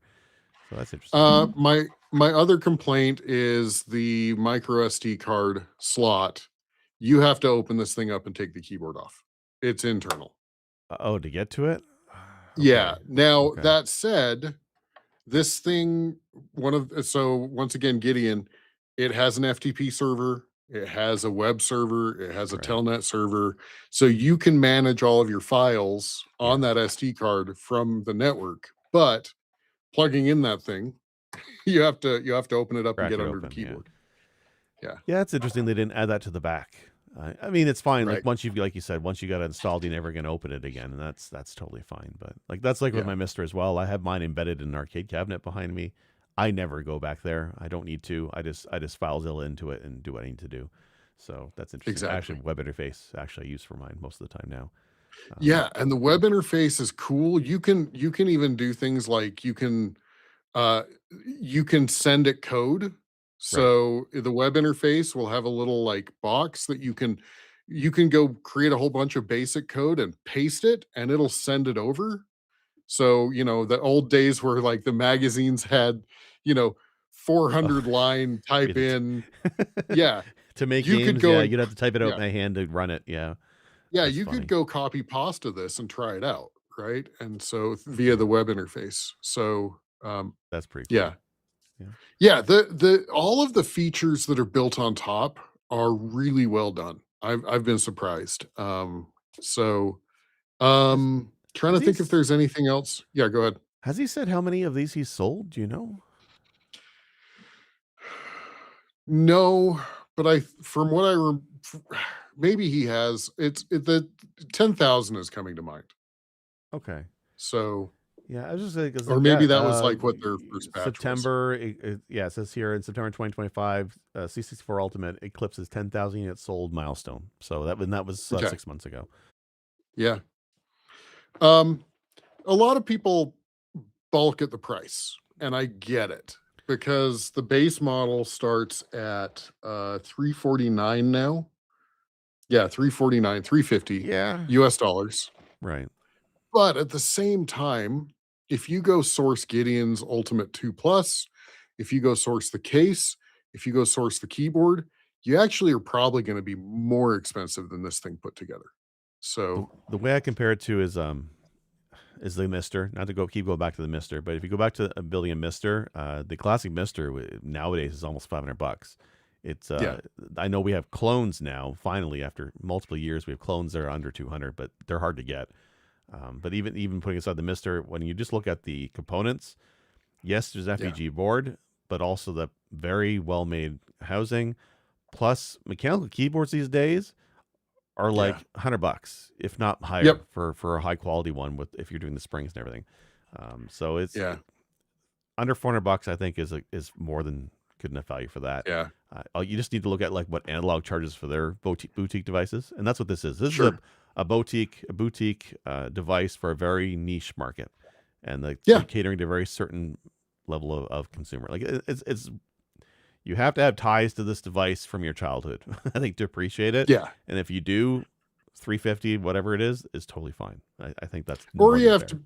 So that's interesting. My other complaint is the micro SD card slot. You have to open this thing up and take the keyboard off. It's internal. Oh, to get to it? Yeah. Okay. Now Okay. that said, this thing, so once again, Gideon, it has an FTP server, it has a web server, it has a Right. telnet server. So you can manage all of your files on Yeah. that SD card from the network. But plugging in that thing, you have to open it up and Crack get it under the open. Yeah. keyboard. Yeah. Yeah, it's interesting they didn't add that to the back. I mean, it's fine. Like Right. once you've, like you said, once you got it installed, you're never going to open it again, and that's totally fine. But like that's like with Yeah. my Mister as well. I have mine embedded in an arcade cabinet behind me. I never go back there. I don't need to. I just FileZilla into it and do what I need to do. So that's interesting. Actually, Exactly. web interface actually I use for mine most of the time now. Um, Yeah, and the web interface is cool. You can even do things like uh you can send it code. right. So the web interface will have a little like box that you can go create a whole bunch of basic code and paste it and it'll send it over. So, the old days where like the magazines had, you know, Oh, 400 line type read it. in. Yeah, To make you could games, go yeah, and you'd have to type it out yeah. by hand to run it. Yeah, Yeah, that's you could funny. go copy pasta this and try it out, right? And so via the web interface. So, That's pretty yeah. cool. Yeah. Yeah, the all of the features that are built on top are really well done. I've been surprised. So, Has trying has to he think if s- there's anything else. Yeah, go ahead. has he said how many of these he's sold? Do you know? No, but from what maybe he has. The 10,000 is coming to mind. Okay. So, Yeah, I was just saying because or like yeah, maybe that was like what their first batch was. September. Yeah, it says here in September 2025, C64 Ultimate eclipses 10,000 units sold milestone. So that was Okay. 6 months ago. Yeah. Um, a lot of people bulk at the price, and I get it because the base model starts at 349 now. Yeah, 349, 350 Yeah. US dollars. Right. But at the same time, if you go source Gideon's Ultimate 2 Plus, if you go source the case, if you go source the keyboard, you actually are probably going to be more expensive than this thing put together. The So, the way I compare it to is the Mister. Not to keep going back to the Mister, but if you go back to building a Mister, the classic Mister nowadays is almost $500. It's yeah, I know we have clones now. Finally, after multiple years, we have clones that are under 200, but they're hard to get. But even putting aside the Mister, when you just look at the components, yes, there's yeah, FPGA board, but also the very well made housing, plus mechanical keyboards these days are yeah, like $100, if not higher, yep, for a high quality one with if you're doing the springs and everything. So it's yeah, under $400. I think is more than good enough value for that. yeah, You just need to look at like what analog charges for their boutique devices, and that's what this is. This is sure. a boutique device for a very niche market, and they're Yeah, catering to a very certain level of consumer. Like it's you have to have ties to this device from your childhood, I think, to appreciate it. yeah. And if you do, 350, whatever it is totally fine. I think that's Or more you than have fair. to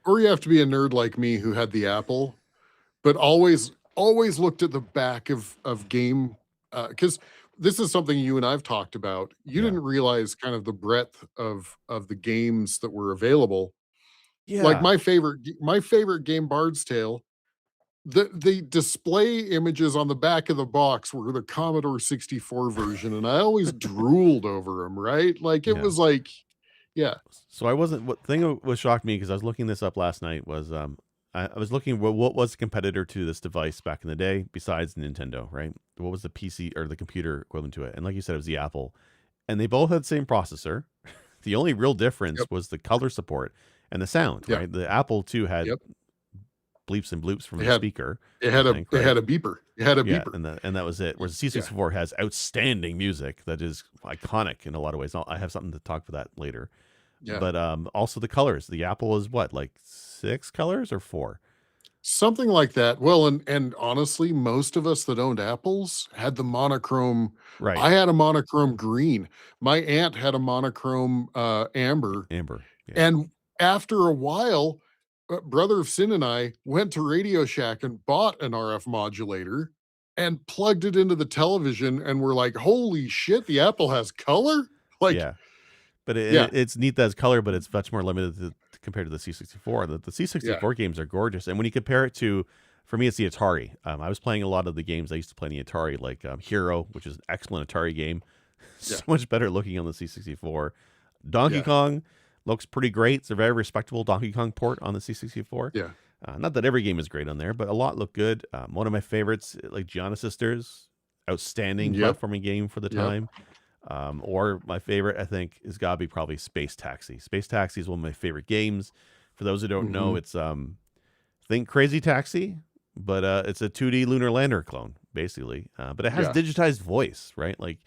or you have to be a nerd like me who had the Apple, but always looked at the back of game because this is something you and I've talked about. You Yeah. didn't realize kind of the breadth of the games that were available. Like Yeah. my favorite game, Bard's Tale, the display images on the back of the box were the Commodore 64 version, and I always drooled over them, right? Like it Yeah. was like, yeah, So I wasn't. What thing was shocked me because I was looking this up last night was I was looking what was the competitor to this device back in the day besides Nintendo, right? What was the PC or the computer equivalent to it? And like you said, it was the Apple, and they both had the same processor. The only real difference yep, was the color support and the sound, yeah, right? The Apple too had yep. bleeps and bloops from It the had speaker, I think, it right? had a beeper. It had a Yeah, beeper. and that was it. Whereas the Yeah, C64 has outstanding music that is iconic in a lot of ways. I have something to talk for that later. yeah. But also the colors. The Apple is what, like 6 colors or 4? Something like that. Well, and honestly, most of us that owned Apples had the monochrome. Right. I had a monochrome green. My aunt had a monochrome amber. Amber. Yeah. And after a while, brother of Sin and I went to Radio Shack and bought an RF modulator and plugged it into the television, and we're like, "Holy shit, the Apple has color!" Like, Yeah. But yeah, it's neat that it's color, but it's much more limited compared to the C64. The yeah, C64 games are gorgeous, and when you compare it to, for me, it's the Atari. I was playing a lot of the games I used to play in the Atari, like Hero, which is an excellent Atari game, yeah, so much better looking on the C64. Donkey yeah, Kong looks pretty great. It's a very respectable Donkey Kong port on the C64. yeah. Not that every game is great on there, but a lot look good. One of my favorites, like Gianna Sisters, outstanding Yep, platforming game for the yep. time. Or my favorite, I think, is gotta be probably Space Taxi. Space Taxi is one of my favorite games. For those who don't know, Mhm. it's think Crazy Taxi, but it's a 2D lunar lander clone, basically. But it has Yeah, digitized voice, right? Like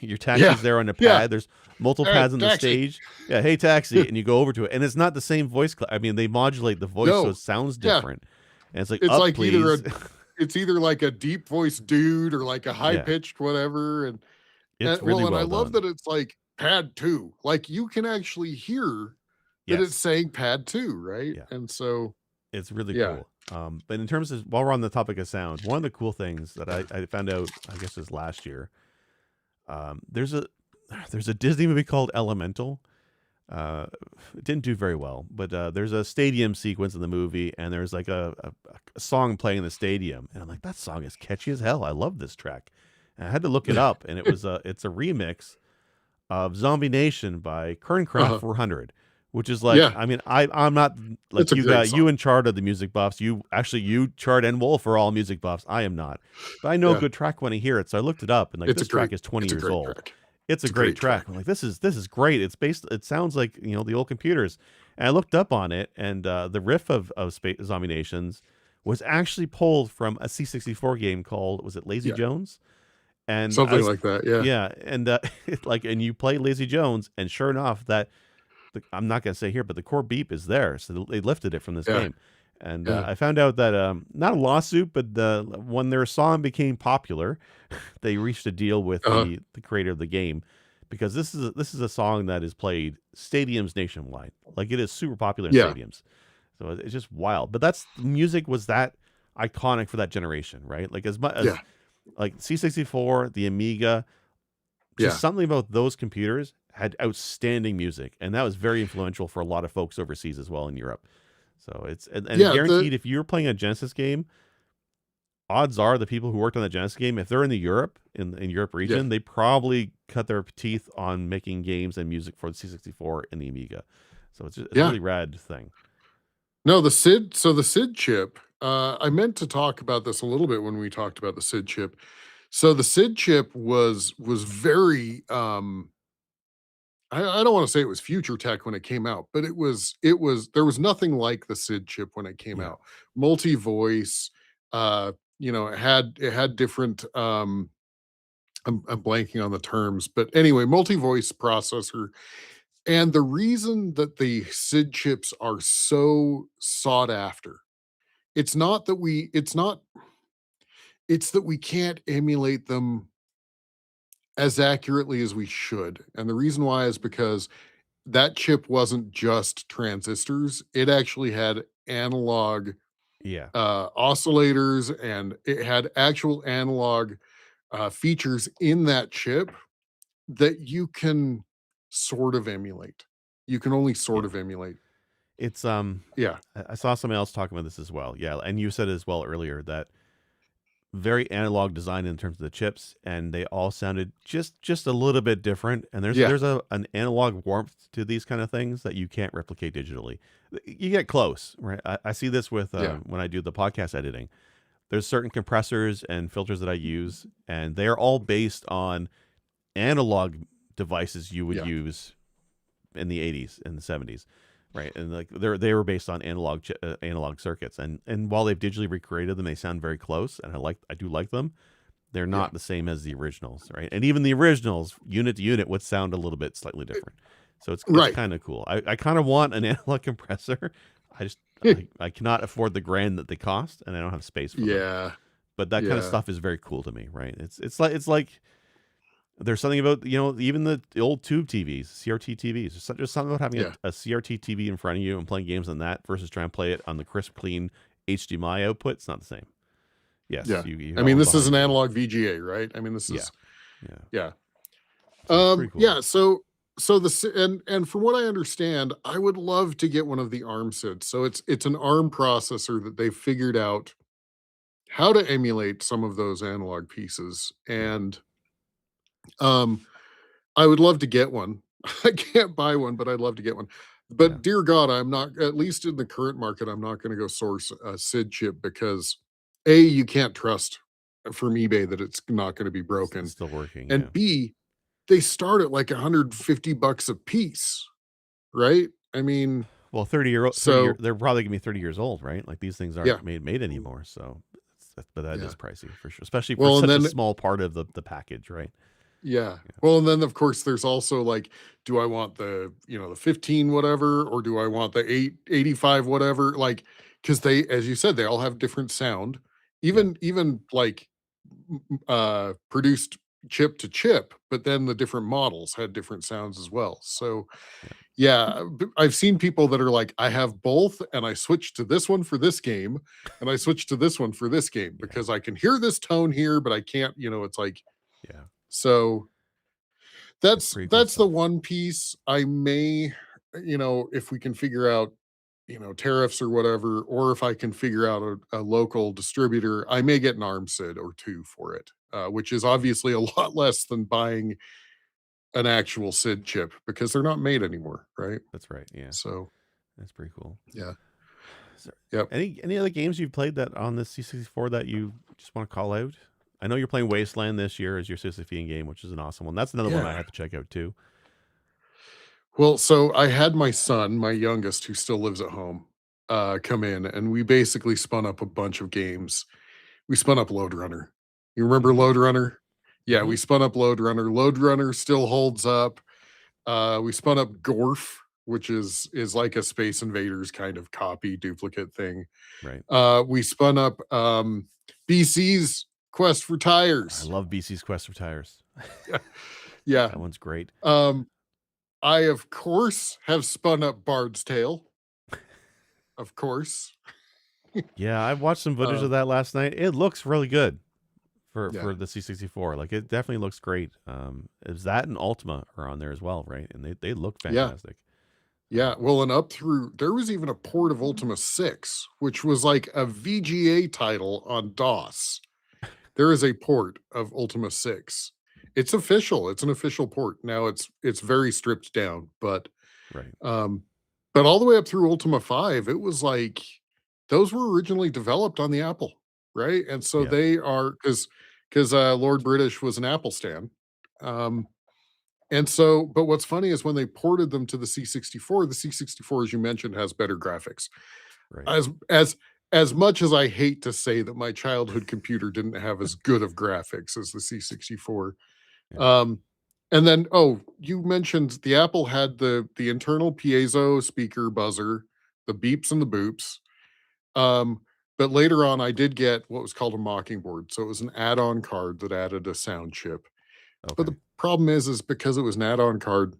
your yeah, taxi's there on the yeah. pad. There's multiple pads on the Taxi. stage. Yeah, hey taxi, and you go over to it, and it's not the same voice. I mean, they modulate the voice so it No, sounds yeah. different. And it's like, It's up, like either a please. it's either like a deep voiced dude or like a high Yeah, pitched whatever, it's really well, and I well love done. that it's like pad 2. Like, you can actually hear that it's Yes, saying pad 2, right? yeah. And so, It's really yeah, cool. But in terms of while we're on the topic of sound, one of the cool things that I found out, I guess, was last year. There's a there's a Disney movie called Elemental. Uh, it didn't do very well, but there's a stadium sequence in the movie, and there's like a song playing in the stadium, and I'm like, that song is catchy as hell. I love this track. And I had to look it up, and it's a remix of Zombie Nation by Kerncraft uh-huh. 400, which is like, Yeah, I mean, I'm not it's like a you great got you song. and Chart are the music buffs. You Chart and Wolf are all music buffs. I am not, but I know a Yeah, good track when I hear it. So I looked it up, and like this track is 20 it's a years great old. track. It's a It's a great great track. track. I'm like, this is great. It's based. It sounds like the old computers. And I looked up on it, and the riff of Zombie Nations was actually pulled from a C64 game called, was it Lazy Yeah, Jones? And I something was, like that, yeah, yeah, and like, and you play Lazy Jones, and sure enough, I'm not gonna say here, but the core beep is there, so they lifted it from this yeah, game. And yeah, I found out that not a lawsuit, but when their song became popular, they reached a deal with uh-huh, the creator of the game because this is a song that is played stadiums nationwide. Like, it is super popular in Yeah. stadiums. So it's just wild. But that's music was that iconic for that generation, right? Like, as much as Yeah. like C64, the Amiga, just Yeah. something about those computers had outstanding music, and that was very influential for a lot of folks overseas as well in Europe. So it's and Yeah. guaranteed, if you're playing a Genesis game, odds are the people who worked on the Genesis game, if they're in the Europe in Europe Yeah. region, they probably cut their teeth on making games and music for the C64 and the Amiga. So it's a Yeah. really rad thing. No, the SID. So the SID chip. I meant to talk about this a little bit when we talked about the SID chip. So the SID chip was very I don't want to say it was future tech when it came out, but it was there was nothing like the SID chip when it came Yeah. out. Multi-voice, it had different I'm blanking on the terms, but anyway, multi-voice processor. And the reason that the SID chips are so sought after, it's not it's that we can't emulate them as accurately as we should. And the reason why is because that chip wasn't just transistors. It actually had analog Yeah. oscillators, and it had actual analog features in that chip that you can sort of emulate. You can only sort Yeah. of emulate. It's Yeah. I saw somebody else talking about this as well. Yeah, and you said as well earlier that very analog design in terms of the chips, and they all sounded just a little bit different. And there's Yeah. there's an analog warmth to these kind of things that you can't replicate digitally. You get close, right? I see this with Yeah. when I do the podcast editing. There's certain compressors and filters that I use, and they are all based on analog devices you would Yeah. use in the 80s and the 70s, right? And like they were based on analog circuits, and while they've digitally recreated them, they sound very close, and I do like them. They're Yeah. not the same as the originals, right? And even the originals, unit to unit, would sound a little bit slightly different. So it's Right. kind of cool. I kind of want an analog compressor. I just I cannot afford the grand that they cost, and I don't have space for them. Yeah. But that kind of Yeah. stuff is very cool to me, right? It's like there's something about, even the old tube TVs, CRT TVs. There's something about having Yeah. a CRT TV in front of you and playing games on that versus trying to play it on the crisp, clean HDMI output. It's not the same. Yes, Yeah. you I got mean, one this is an behind you. analog VGA, right? I mean, this Yeah, is yeah. yeah. So it's pretty cool. Yeah, so and from what I understand, I would love to get one of the ARM SIDs. So it's an ARM processor that they figured out how to emulate some of those analog pieces. Yeah, And um I would love to get one. I can't buy one, but I'd love to get one. yeah. But dear God, I'm not, at least in the current market, I'm not going to go source a SID chip because A, you can't trust from eBay that it's not going to be It's broken. still working. Yeah. And B, they start at like 150 bucks a piece, right? I mean, Well, 30 year, so they're probably gonna be 30 years old, right? Like, these things yeah, aren't made anymore. So, but that yeah. is pricey for sure, especially for Well, and such a then small part of the package, right? yeah. Well, and then of course there's also like, do I want the 15 whatever, or do I want the 885 whatever? Like, because they, as you said, they all have different sound. Yeah, Even like produced chip to chip, but then the different models had different sounds as well. So yeah, yeah, I've seen people that are like, I have both, and I switch to this one for this game, and I switch to this one for this game yeah, because I can hear this tone here, but I can't. It's like yeah. so. It's That's pretty cool that's the stuff. one piece I may, if we can figure out, tariffs or whatever, or if I can figure out a local distributor, I may get an ARM SID or two for it, which is obviously a lot less than buying an actual SID chip because they're not made anymore, right? That's right. Yeah, So that's pretty cool. yeah, Is there yep, any other games you've played that on the C64 that you just want to call out? I know you're playing Wasteland this year as your Sisyphean game, which is an awesome one. That's another one I yeah. have to check out too. Well, so I had my son, my youngest, who still lives at home, come in, and we basically spun up a bunch of games. We spun up Load Runner. You remember Mm-hmm. Load Runner? Yeah, Mm-hmm. we spun up Load Runner. Load Runner still holds up. We spun up Gorf, which is like a Space Invaders kind of copy duplicate thing. Right. We spun up BC's Quest for I Tires. love BC's Quest for Tires. Yeah. That one's great. Um, I, of course, have spun up Bard's Tale. Of course. Yeah, I watched some footage Uh, of that last night. It looks really good yeah. for the C64. Like it definitely looks great. Is that and Ultima are on there as well, right? And they look Yeah. fantastic. Yeah. Well, and up through there was even a port of Ultima 6, which was like a VGA title on DOS. There is a port of Ultima 6. It's official. It's an official port. Now it's very stripped down, Right. um but all the way up through Ultima 5, it was like those were originally developed on the Apple, right? And so Yeah. they are because Lord British was an Apple stan. Um and so, but what's funny is when they ported them to the C64, as you mentioned, has better graphics. Right. As much as I hate to say that my childhood computer didn't have as good of graphics as the C64. Yeah. Um, and then, oh, you mentioned the Apple had the internal piezo speaker buzzer, the beeps and the boops. Um, but later on, I did get what was called a Mockingboard. So it was an add-on card that added a sound chip. But Okay. the problem is because it was an add-on card,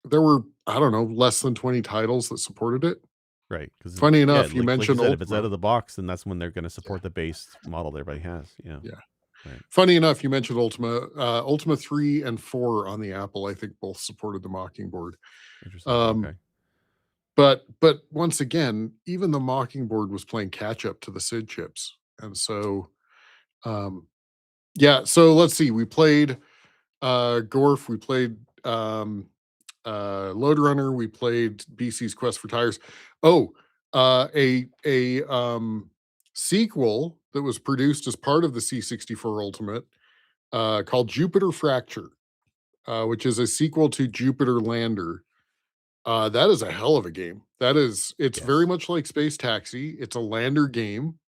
there were, I don't know, less than 20 titles that supported it. Right. Because Funny yeah, enough, you like you mentioned said, if it's out Ultima. of the box, then that's when they're going to Yeah, support the base model that everybody has. Yeah. yeah. Right. Funny enough, you mentioned Ultima. Ultima 3 and 4 on the Apple, I think both supported the Mockingboard. Interesting. Um, Okay. but once again, even the Mockingboard was playing catch up to the SID chips. And so um, yeah, so let's see. We played Gorf, we played Load Runner, we played BC's Quest for Tires. Oh, a sequel that was produced as part of the C64 Ultimate called Jupiter Fracture, which is a sequel to Jupiter Lander. That is a hell of a game. It's very Yes. much like Space Taxi. It's a lander game.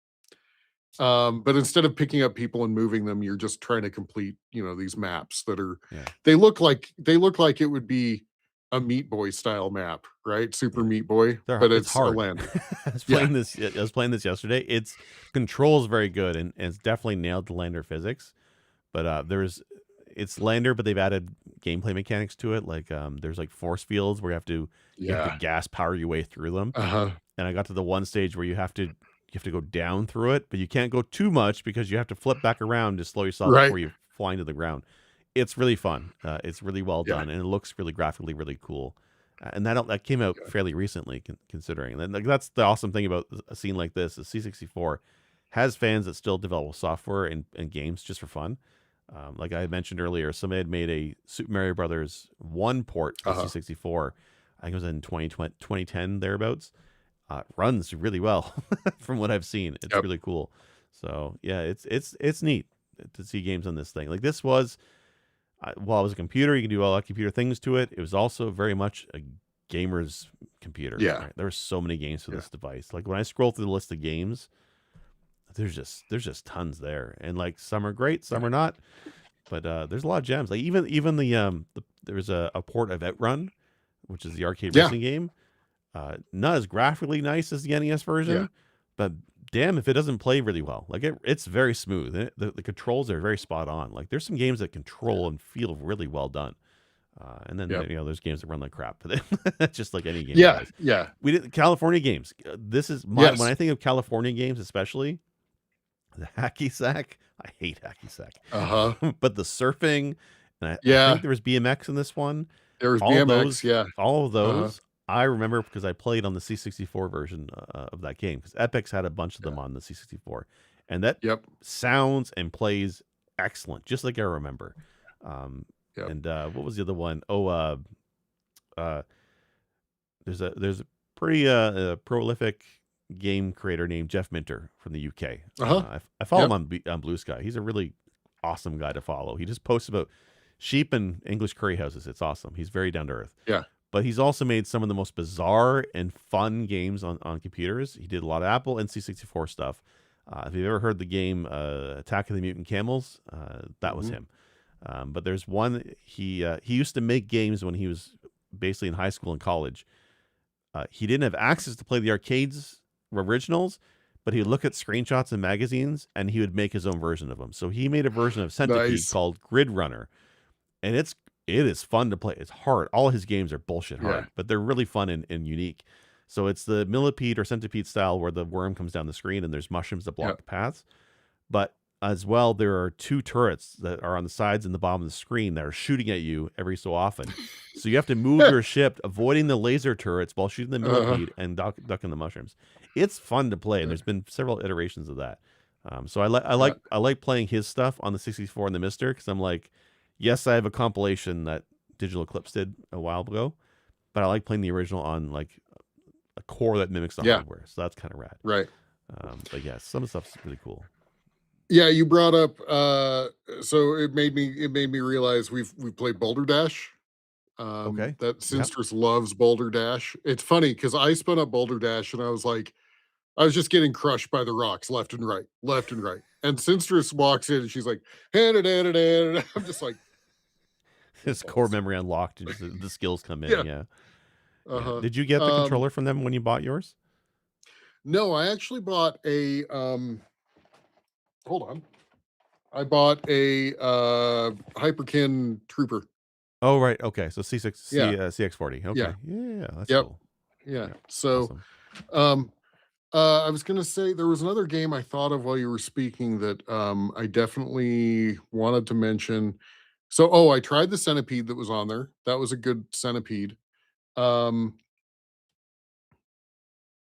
But instead of picking up people and moving them, you're just trying to complete, these maps that are Yeah. they look like it would be a Meat Boy style map, right? Super Yeah. Meat Boy, but It's it's a hard. lander. Yeah. I was playing this yesterday. Its controls very good and it's definitely nailed the lander physics. But it's lander, but they've added gameplay mechanics to it. Like there's like force fields where you have to Yeah. gas power your way through them. Uh-huh. And I got to the one stage where you have to go down through it, but you can't go too much because you have to flip back around to slow yourself Right. before you fly into the ground. It's really fun. It's really well Yeah. done, and it looks really graphically really cool. And that came out Good. fairly recently, considering. And like, that's the awesome thing about a scene like this. The C64 has fans that still develop software and games just for fun. Like I had mentioned earlier, somebody had made a Super Mario Brothers 1 port for the Uh-huh. C64. I think it was in 2010 thereabouts. Runs really well from what I've seen. It's Yep. really cool. So yeah, it's neat to see games on this thing. Like this was, while it was a computer, you can do all the computer things to it. It was also very much a gamer's computer. Yeah. Right? There were so many games for Yeah. this device. Like when I scroll through the list of games, there's just tons there, and like some are great, Yeah. some are not. But there's a lot of gems. Like even there's a port of Outrun, which is the arcade Yeah. racing game. Not as graphically nice as the NES Yeah. version, but damn if it doesn't play really well. Like it's very smooth. The controls are very spot on. Like there's some games that control and feel really well done. And then Yep. there's games that run like crap. But just like any game Yeah. does. Yeah. We did California games. This is when Yes. I think of California games, especially the hacky sack. I hate hacky sack. Uh-huh. But the surfing, and I think Yeah. there was BMX in this one. There was All of BMX. those, Yeah. all of Uh-huh. those, I remember because I played on the C64 version of that game. Because Epix had a bunch of Yeah. them on the C64, and that Yep. sounds and plays excellent, just like I remember. Um, Yep. and what was the other one? Oh, uh, there's a pretty prolific game creator named Jeff Minter from the UK. Uh-huh. I follow him Yep. on Blue Sky. He's a really awesome guy to follow. He just posts about sheep and English curry houses. It's awesome. He's very down to earth. Yeah. But he's also made some of the most bizarre and fun games on computers. He did a lot of Apple and C64 stuff. If you've ever heard the game Attack of the Mutant Camels, that was Mhm. him. But there's one he used to make games when he was basically in high school and college. He didn't have access to play the arcades originals, but he would look at screenshots and magazines and he would make his own version of them. So he made a version of Centipede Nice. called Grid Runner, and it is fun to play. It's hard. All his games are bullshit Yeah. hard, but they're really fun and unique. So it's the millipede or centipede style where the worm comes down the screen and there's mushrooms that Yeah. block the paths. But as well, there are two turrets that are on the sides and the bottom of the screen that are shooting at you every so often. So you have to move your ship, avoiding the laser turrets while shooting the Uh-huh. millipede and ducking the mushrooms. It's fun to play, and Yeah. there's been several iterations of that. So Yeah. I like playing his stuff on the 64 and the Mister because I'm like, yes, I have a compilation that Digital Eclipse did a while ago, but I like playing the original on like a core that mimics the Yeah. hardware. So that's kind of rad. Right. But yeah, some of the stuff's really cool. Yeah, you brought up so it made me realize we've played Boulder Dash. Okay. That Yep. Sinstress loves Boulder Dash. It's funny because I spun up Boulder Dash and I was like, I was just getting crushed by the rocks left and right, left and right. And Sinstress walks in and she's like, and I'm just like, His core balls. memory unlocked and just the skills come in. Yeah. Yeah. Yeah. Uh-huh. Did you get the Um, controller from them when you bought yours? no, I actually bought a hold on. I bought a Hyperkin Trooper. Oh, right. Okay. So Yeah. CX40. Yeah. Okay. Yeah. That's Yep. cool. Yeah. Yeah. So Awesome. um I was gonna say there was another game I thought of while you were speaking that I definitely wanted to mention. So I tried the Centipede that was on there. That was a good Centipede. Um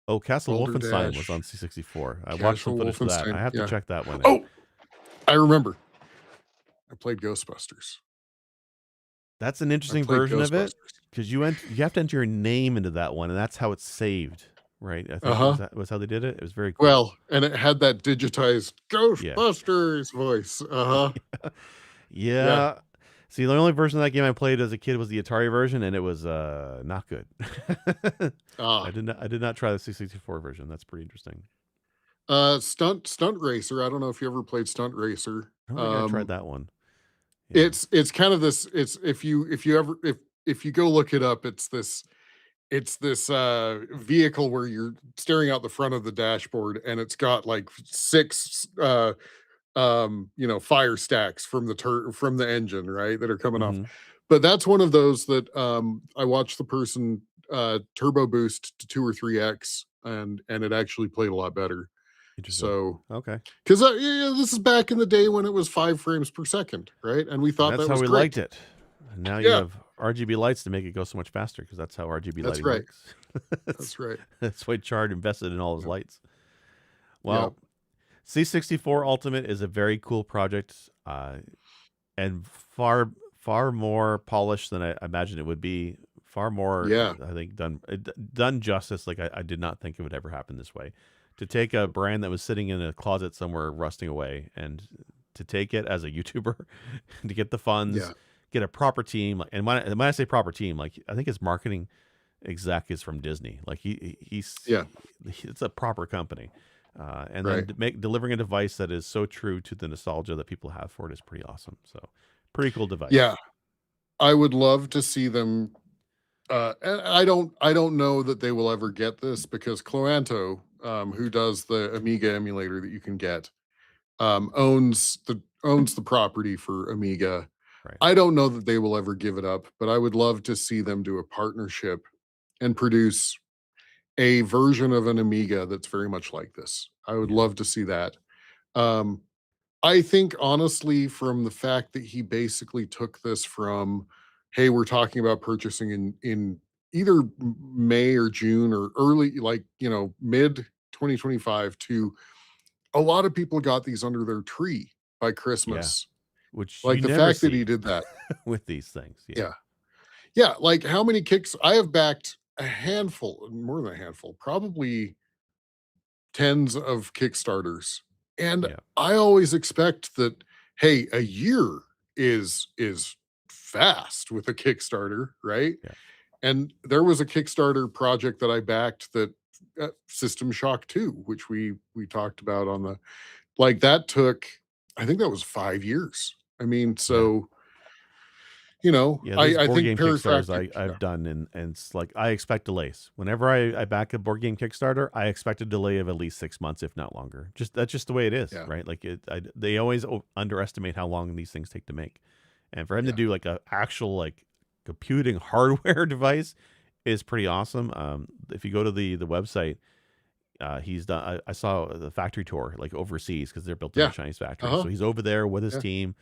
Oh, Castle Boulder Wolfenstein was Dash, on C64. I watched some Casual footage for that. I Wolfenstein. have to Yeah. check that one out. Oh, I remember. I played Ghostbusters. That's an I interesting played version of it Ghostbusters. because you have to enter your name into that one, and that's how it's saved, right? I think Uh-huh. that was how they did it. It was very cool. Well, and it had that digitized Yeah. Ghostbusters voice. Uh-huh. Yeah. Yeah. See, the only version of that game I played as a kid was the Atari version, and it was not good. Ah. I did not try the 64 version. That's pretty interesting. Stunt Racer. I don't know if you ever played Stunt Racer. I don't think I tried that one. Yeah. It's kind of this. It's if you ever if you go look it up, it's this vehicle where you're staring out the front of the dashboard and it's got like six fire stacks from from the engine, right, that are coming off. Hmm. But that's one of those that I watched the person turbo boost to 2 or 3x and it actually played a lot better. Interesting. So Okay. because yeah, this is back in the day when it was 5 frames per second, right? And we And thought that's that how was we liked great. it. And now you Yeah, have RGB lights to make it go so much faster because that's how RGB that's lighting right. works. That's right. That's why Chard invested in all his Yeah. lights. Yeah. Well, C64 Ultimate is a very cool project and far more polished than I imagined it would be. Far more, Yeah. I think, done justice. Like I did not think it would ever happen this way. To take a brand that was sitting in a closet somewhere rusting away and to take it as a YouTuber to get the funds, Yeah. get a proper team. And when I say proper team, like I think his marketing exec is from Disney. Like Yeah. it's a proper company. And then Right. delivering a device that is so true to the nostalgia that people have for it is pretty awesome. So pretty cool device. Yeah. I would love to see them and I don't know that they will ever get this because Cloanto, who does the Amiga emulator that you can get, owns the property for Amiga. Right. I don't know that they will ever give it up, but I would love to see them do a partnership and produce a version of an Amiga that's very much like this. I would Yeah. love to see that. Um, I think honestly, from the fact that he basically took this from, hey, we're talking about purchasing in either May or June or early, like mid 2025 to a lot of people got these under their tree by Yeah. Christmas. Which Like you the never fact that he see did that. with these things. Yeah. Yeah. Yeah. Like how many kicks I have backed a handful, more than a handful, probably tens of Kickstarters. And Yeah. I always expect that, hey, a year is fast with a Kickstarter, right? Yeah. And there was a Kickstarter project that I backed that System Shock 2, which we talked about on the like that took, I think that was 5 years. I mean, Yeah. so Yeah, those I board think game Kickstarters Perifractic, yeah, I've done, and it's like I expect delays. Whenever I back a board game Kickstarter, I expect a delay of at least 6 months, if not longer. Just that's just the way it is, yeah, right? Like they always underestimate how long these things take to make, And for him to Yeah. do like a actual like computing hardware device is pretty awesome. If you go to the website, he's done. I saw the factory tour like overseas because they're built in a Yeah. Chinese factory. Uh-huh. So he's over there with his Yeah. team,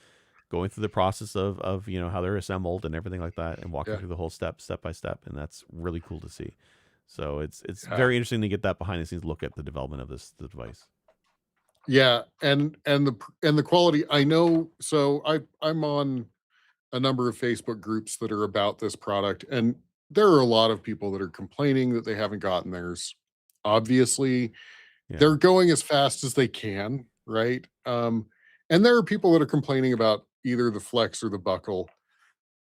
going through the process of how they're assembled and everything like that, and walking Yeah. through the whole step by step, and that's really cool to see. So it's Yeah. very interesting to get that behind the scenes look at the development of the device. Yeah. And the quality, I know. So I'm on a number of Facebook groups that are about this product, and there are a lot of people that are complaining that they haven't gotten theirs. Obviously, Yeah, they're going as fast as they can, right? And there are people that are complaining about either the flex or the buckle.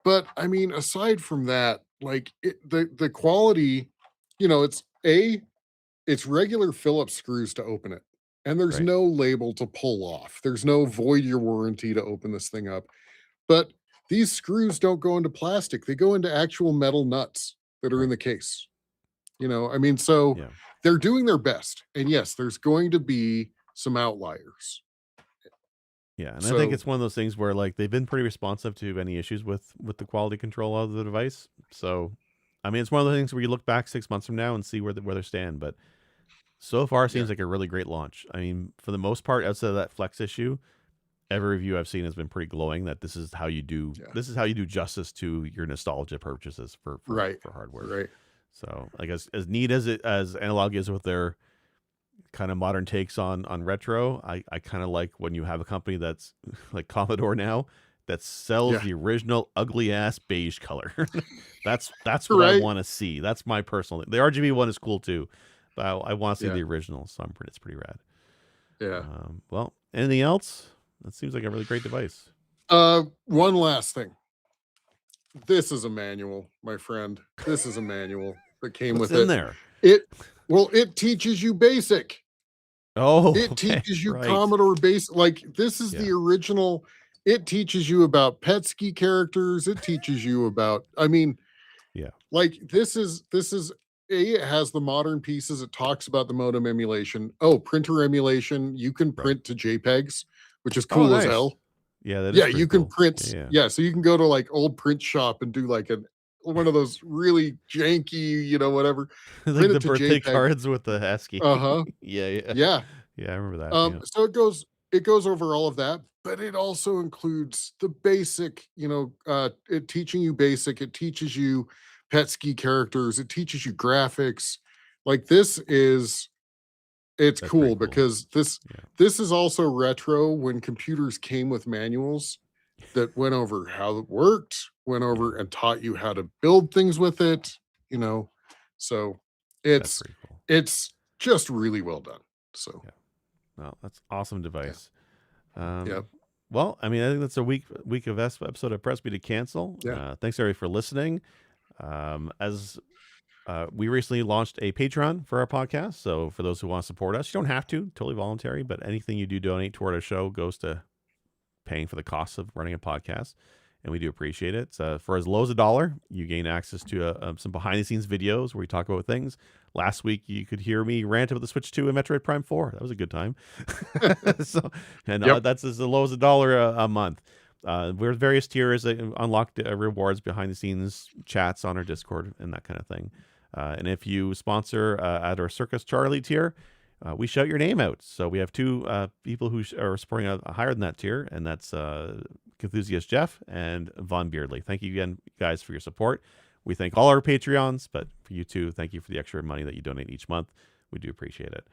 But I mean, aside from that, like the quality, it's regular Phillips screws to open it. And there's right, no label to pull off. There's no void your warranty to open this thing up. But these screws don't go into plastic. They go into actual metal nuts that are in right. the case. I mean, so Yeah. they're doing their best. And yes, there's going to be some outliers. Yeah, and I think So it's one of those things where like they've been pretty responsive to any issues with the quality control of the device. So, I mean, it's one of the things where you look back 6 months from now and see where they stand. But so far, it yeah, seems like a really great launch. I mean, for the most part, outside of that flex issue, every review I've seen has been pretty glowing. That yeah. this is how you do justice to your nostalgia purchases Right. for hardware. Right. So, like as neat as Analog is with their kind of modern takes on retro. I kind of like when you have a company that's like Commodore now that sells Yeah. the original ugly ass beige color. That's what I Right. want to see. That's my personal. The RGB one is cool too, but I want to see Yeah. the original. So it's pretty rad. Yeah. Well, anything else? That seems like a really great device. One last thing. This is a manual, my friend. This is a manual that came What's with in it. there? It it teaches you basic. Oh, It okay, teaches you right. Commodore basic. Like this is Yeah, the original. It teaches you about Petsky characters. It teaches you about, I mean, yeah, like this is it has the modern pieces. It talks about the modem emulation. Oh, printer emulation. You can right. print to JPEGs, which is Oh, cool as nice. hell. Yeah, that is Yeah, pretty you can cool. print. Yeah, Yeah, so you can go to like old print shop and do like one of those really janky, whatever, like print the it to birthday JPEG. cards with the ASCII. Uh-huh. Yeah, yeah, Yeah. yeah. I remember that. Yeah. So it goes over all of that, but it also includes the basic, it teaching you basic, it teaches you Petsky characters, it teaches you graphics. Like it's That's pretty cool cool. because this Yeah. this is also retro when computers came with manuals that went over how it worked, went Yeah. over and taught you how to build things with it, you know. So That's it's pretty cool. it's just really well done. So Yeah. Well, that's awesome yeah. device. Yeah. Um, well, I mean, I think that's a week of episode of Press Me to Cancel. Yeah. Thanks everybody for listening. As we recently launched a Patreon for our podcast, so for those who want to support us, you don't have to, totally voluntary, but anything you do donate toward our show goes to paying for the costs of running a podcast, and we do appreciate it. For as low as $1, you gain access to some behind the scenes videos where we talk about things. Last week, you could hear me rant about the Switch 2 and Metroid Prime 4. That was a good time. So, and Yep. that's as low as $1 a month. We're various tiers that unlock rewards, behind the scenes chats on our Discord, and that kind of thing. And if you sponsor at our Circus Charlie tier, we shout your name out. So we have two people who are supporting higher than that tier, and that's Enthusiast Jeff and Von Beardley. Thank you again, guys, for your support. We thank all our Patreons, but for you too, thank you for the extra money that you donate each month. We do appreciate it.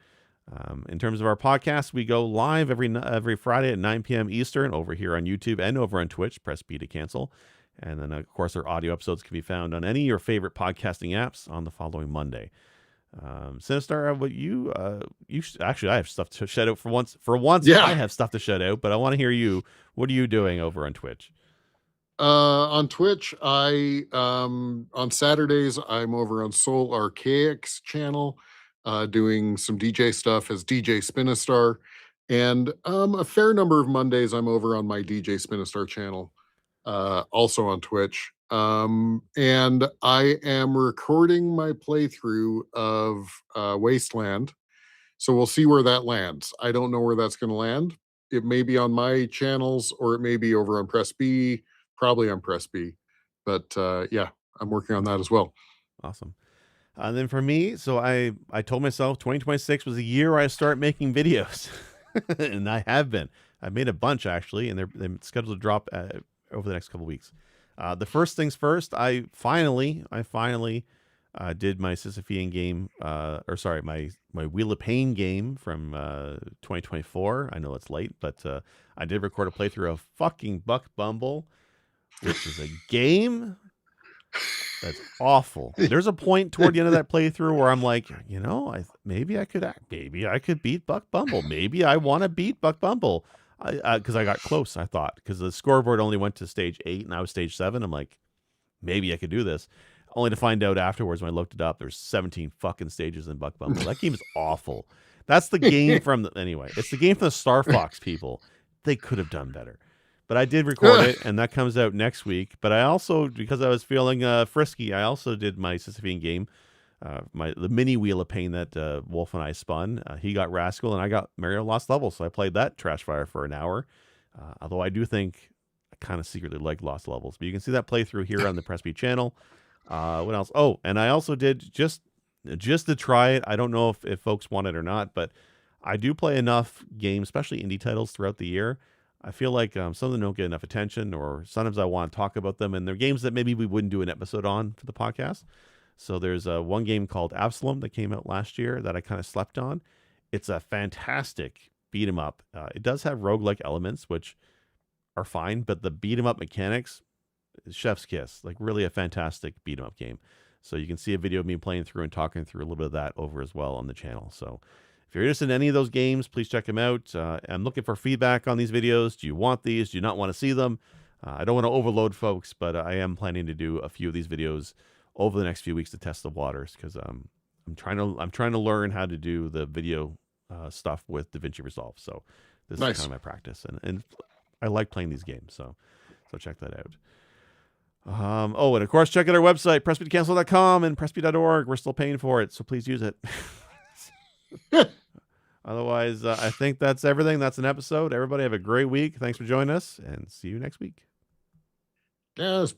In terms of our podcast, we go live every Friday at 9 p.m. Eastern over here on YouTube and over on Twitch. Press B to cancel. And then, of course, our audio episodes can be found on any of your favorite podcasting apps on the following Monday. Sinistar, what actually, I have stuff to shout out for once. For once, Yeah. I have stuff to shout out, but I want to hear you. What are you doing over on Twitch? On Twitch, I on Saturdays I'm over on Soul Archaic's channel, doing some DJ stuff as DJ Sinistar, and a fair number of Mondays I'm over on my DJ Sinistar channel, also on Twitch. And I am recording my playthrough of Wasteland, so we'll see where that lands. I don't know where that's going to land. It may be on my channels or it may be over on Press B. probably on Press B. But yeah, I'm working on that as well. Awesome. And then for me, so I told myself 2026 was the year I start making videos, and I have been. I've made a bunch actually, and they're scheduled to drop over the next couple weeks. The first things first, I finally did my Sisyphean game, or sorry, my Wheel of Pain game from 2024. I know it's late, but I did record a playthrough of fucking Buck Bumble, which is a game that's awful. There's a point toward the end of that playthrough where I'm like, maybe I could beat Buck Bumble. Maybe I want to beat Buck Bumble. Because I got close, I thought, because the scoreboard only went to stage 8 and I was stage 7. I'm like, maybe I could do this. Only to find out afterwards when I looked it up, there's 17 fucking stages in Buck Bumble. That game is awful. That's the game anyway, it's the game from the Star Fox people. They could have done better. But I did record it, and that comes out next week. But I also, because I was feeling frisky, I also did my Sisyphean game, the mini Wheel of Pain that Wolf and I spun. He got Rascal, and I got Mario Lost Levels. So I played that trash fire for an hour. Although I do think I kind of secretly like Lost Levels. But you can see that playthrough here on the Press B channel. What else? Oh, and I also did just to try it. I don't know if folks want it or not, but I do play enough games, especially indie titles, throughout the year. I feel like some of them don't get enough attention, or sometimes I want to talk about them, and they're games that maybe we wouldn't do an episode on for the podcast. So there's one game called Absalom that came out last year that I kind of slept on. It's a fantastic beat 'em up. It does have roguelike elements, which are fine, but the beat 'em up mechanics, chef's kiss. Like, really a fantastic beat 'em up game. So you can see a video of me playing through and talking through a little bit of that over as well on the channel. So if you're interested in any of those games, please check them out. I'm looking for feedback on these videos. Do you want these? Do you not want to see them? I don't want to overload folks, but I am planning to do a few of these videos over the next few weeks to test the waters, because I'm trying to learn how to do the video stuff with DaVinci Resolve. So this Nice. is kind of my practice, and I like playing these games. So check that out. And of course, check out our website, pressbcancel.com and pressb.org. We're still paying for it, so please use it. Otherwise, I think that's everything. That's an episode. Everybody have a great week. Thanks for joining us, and see you next week. Yes.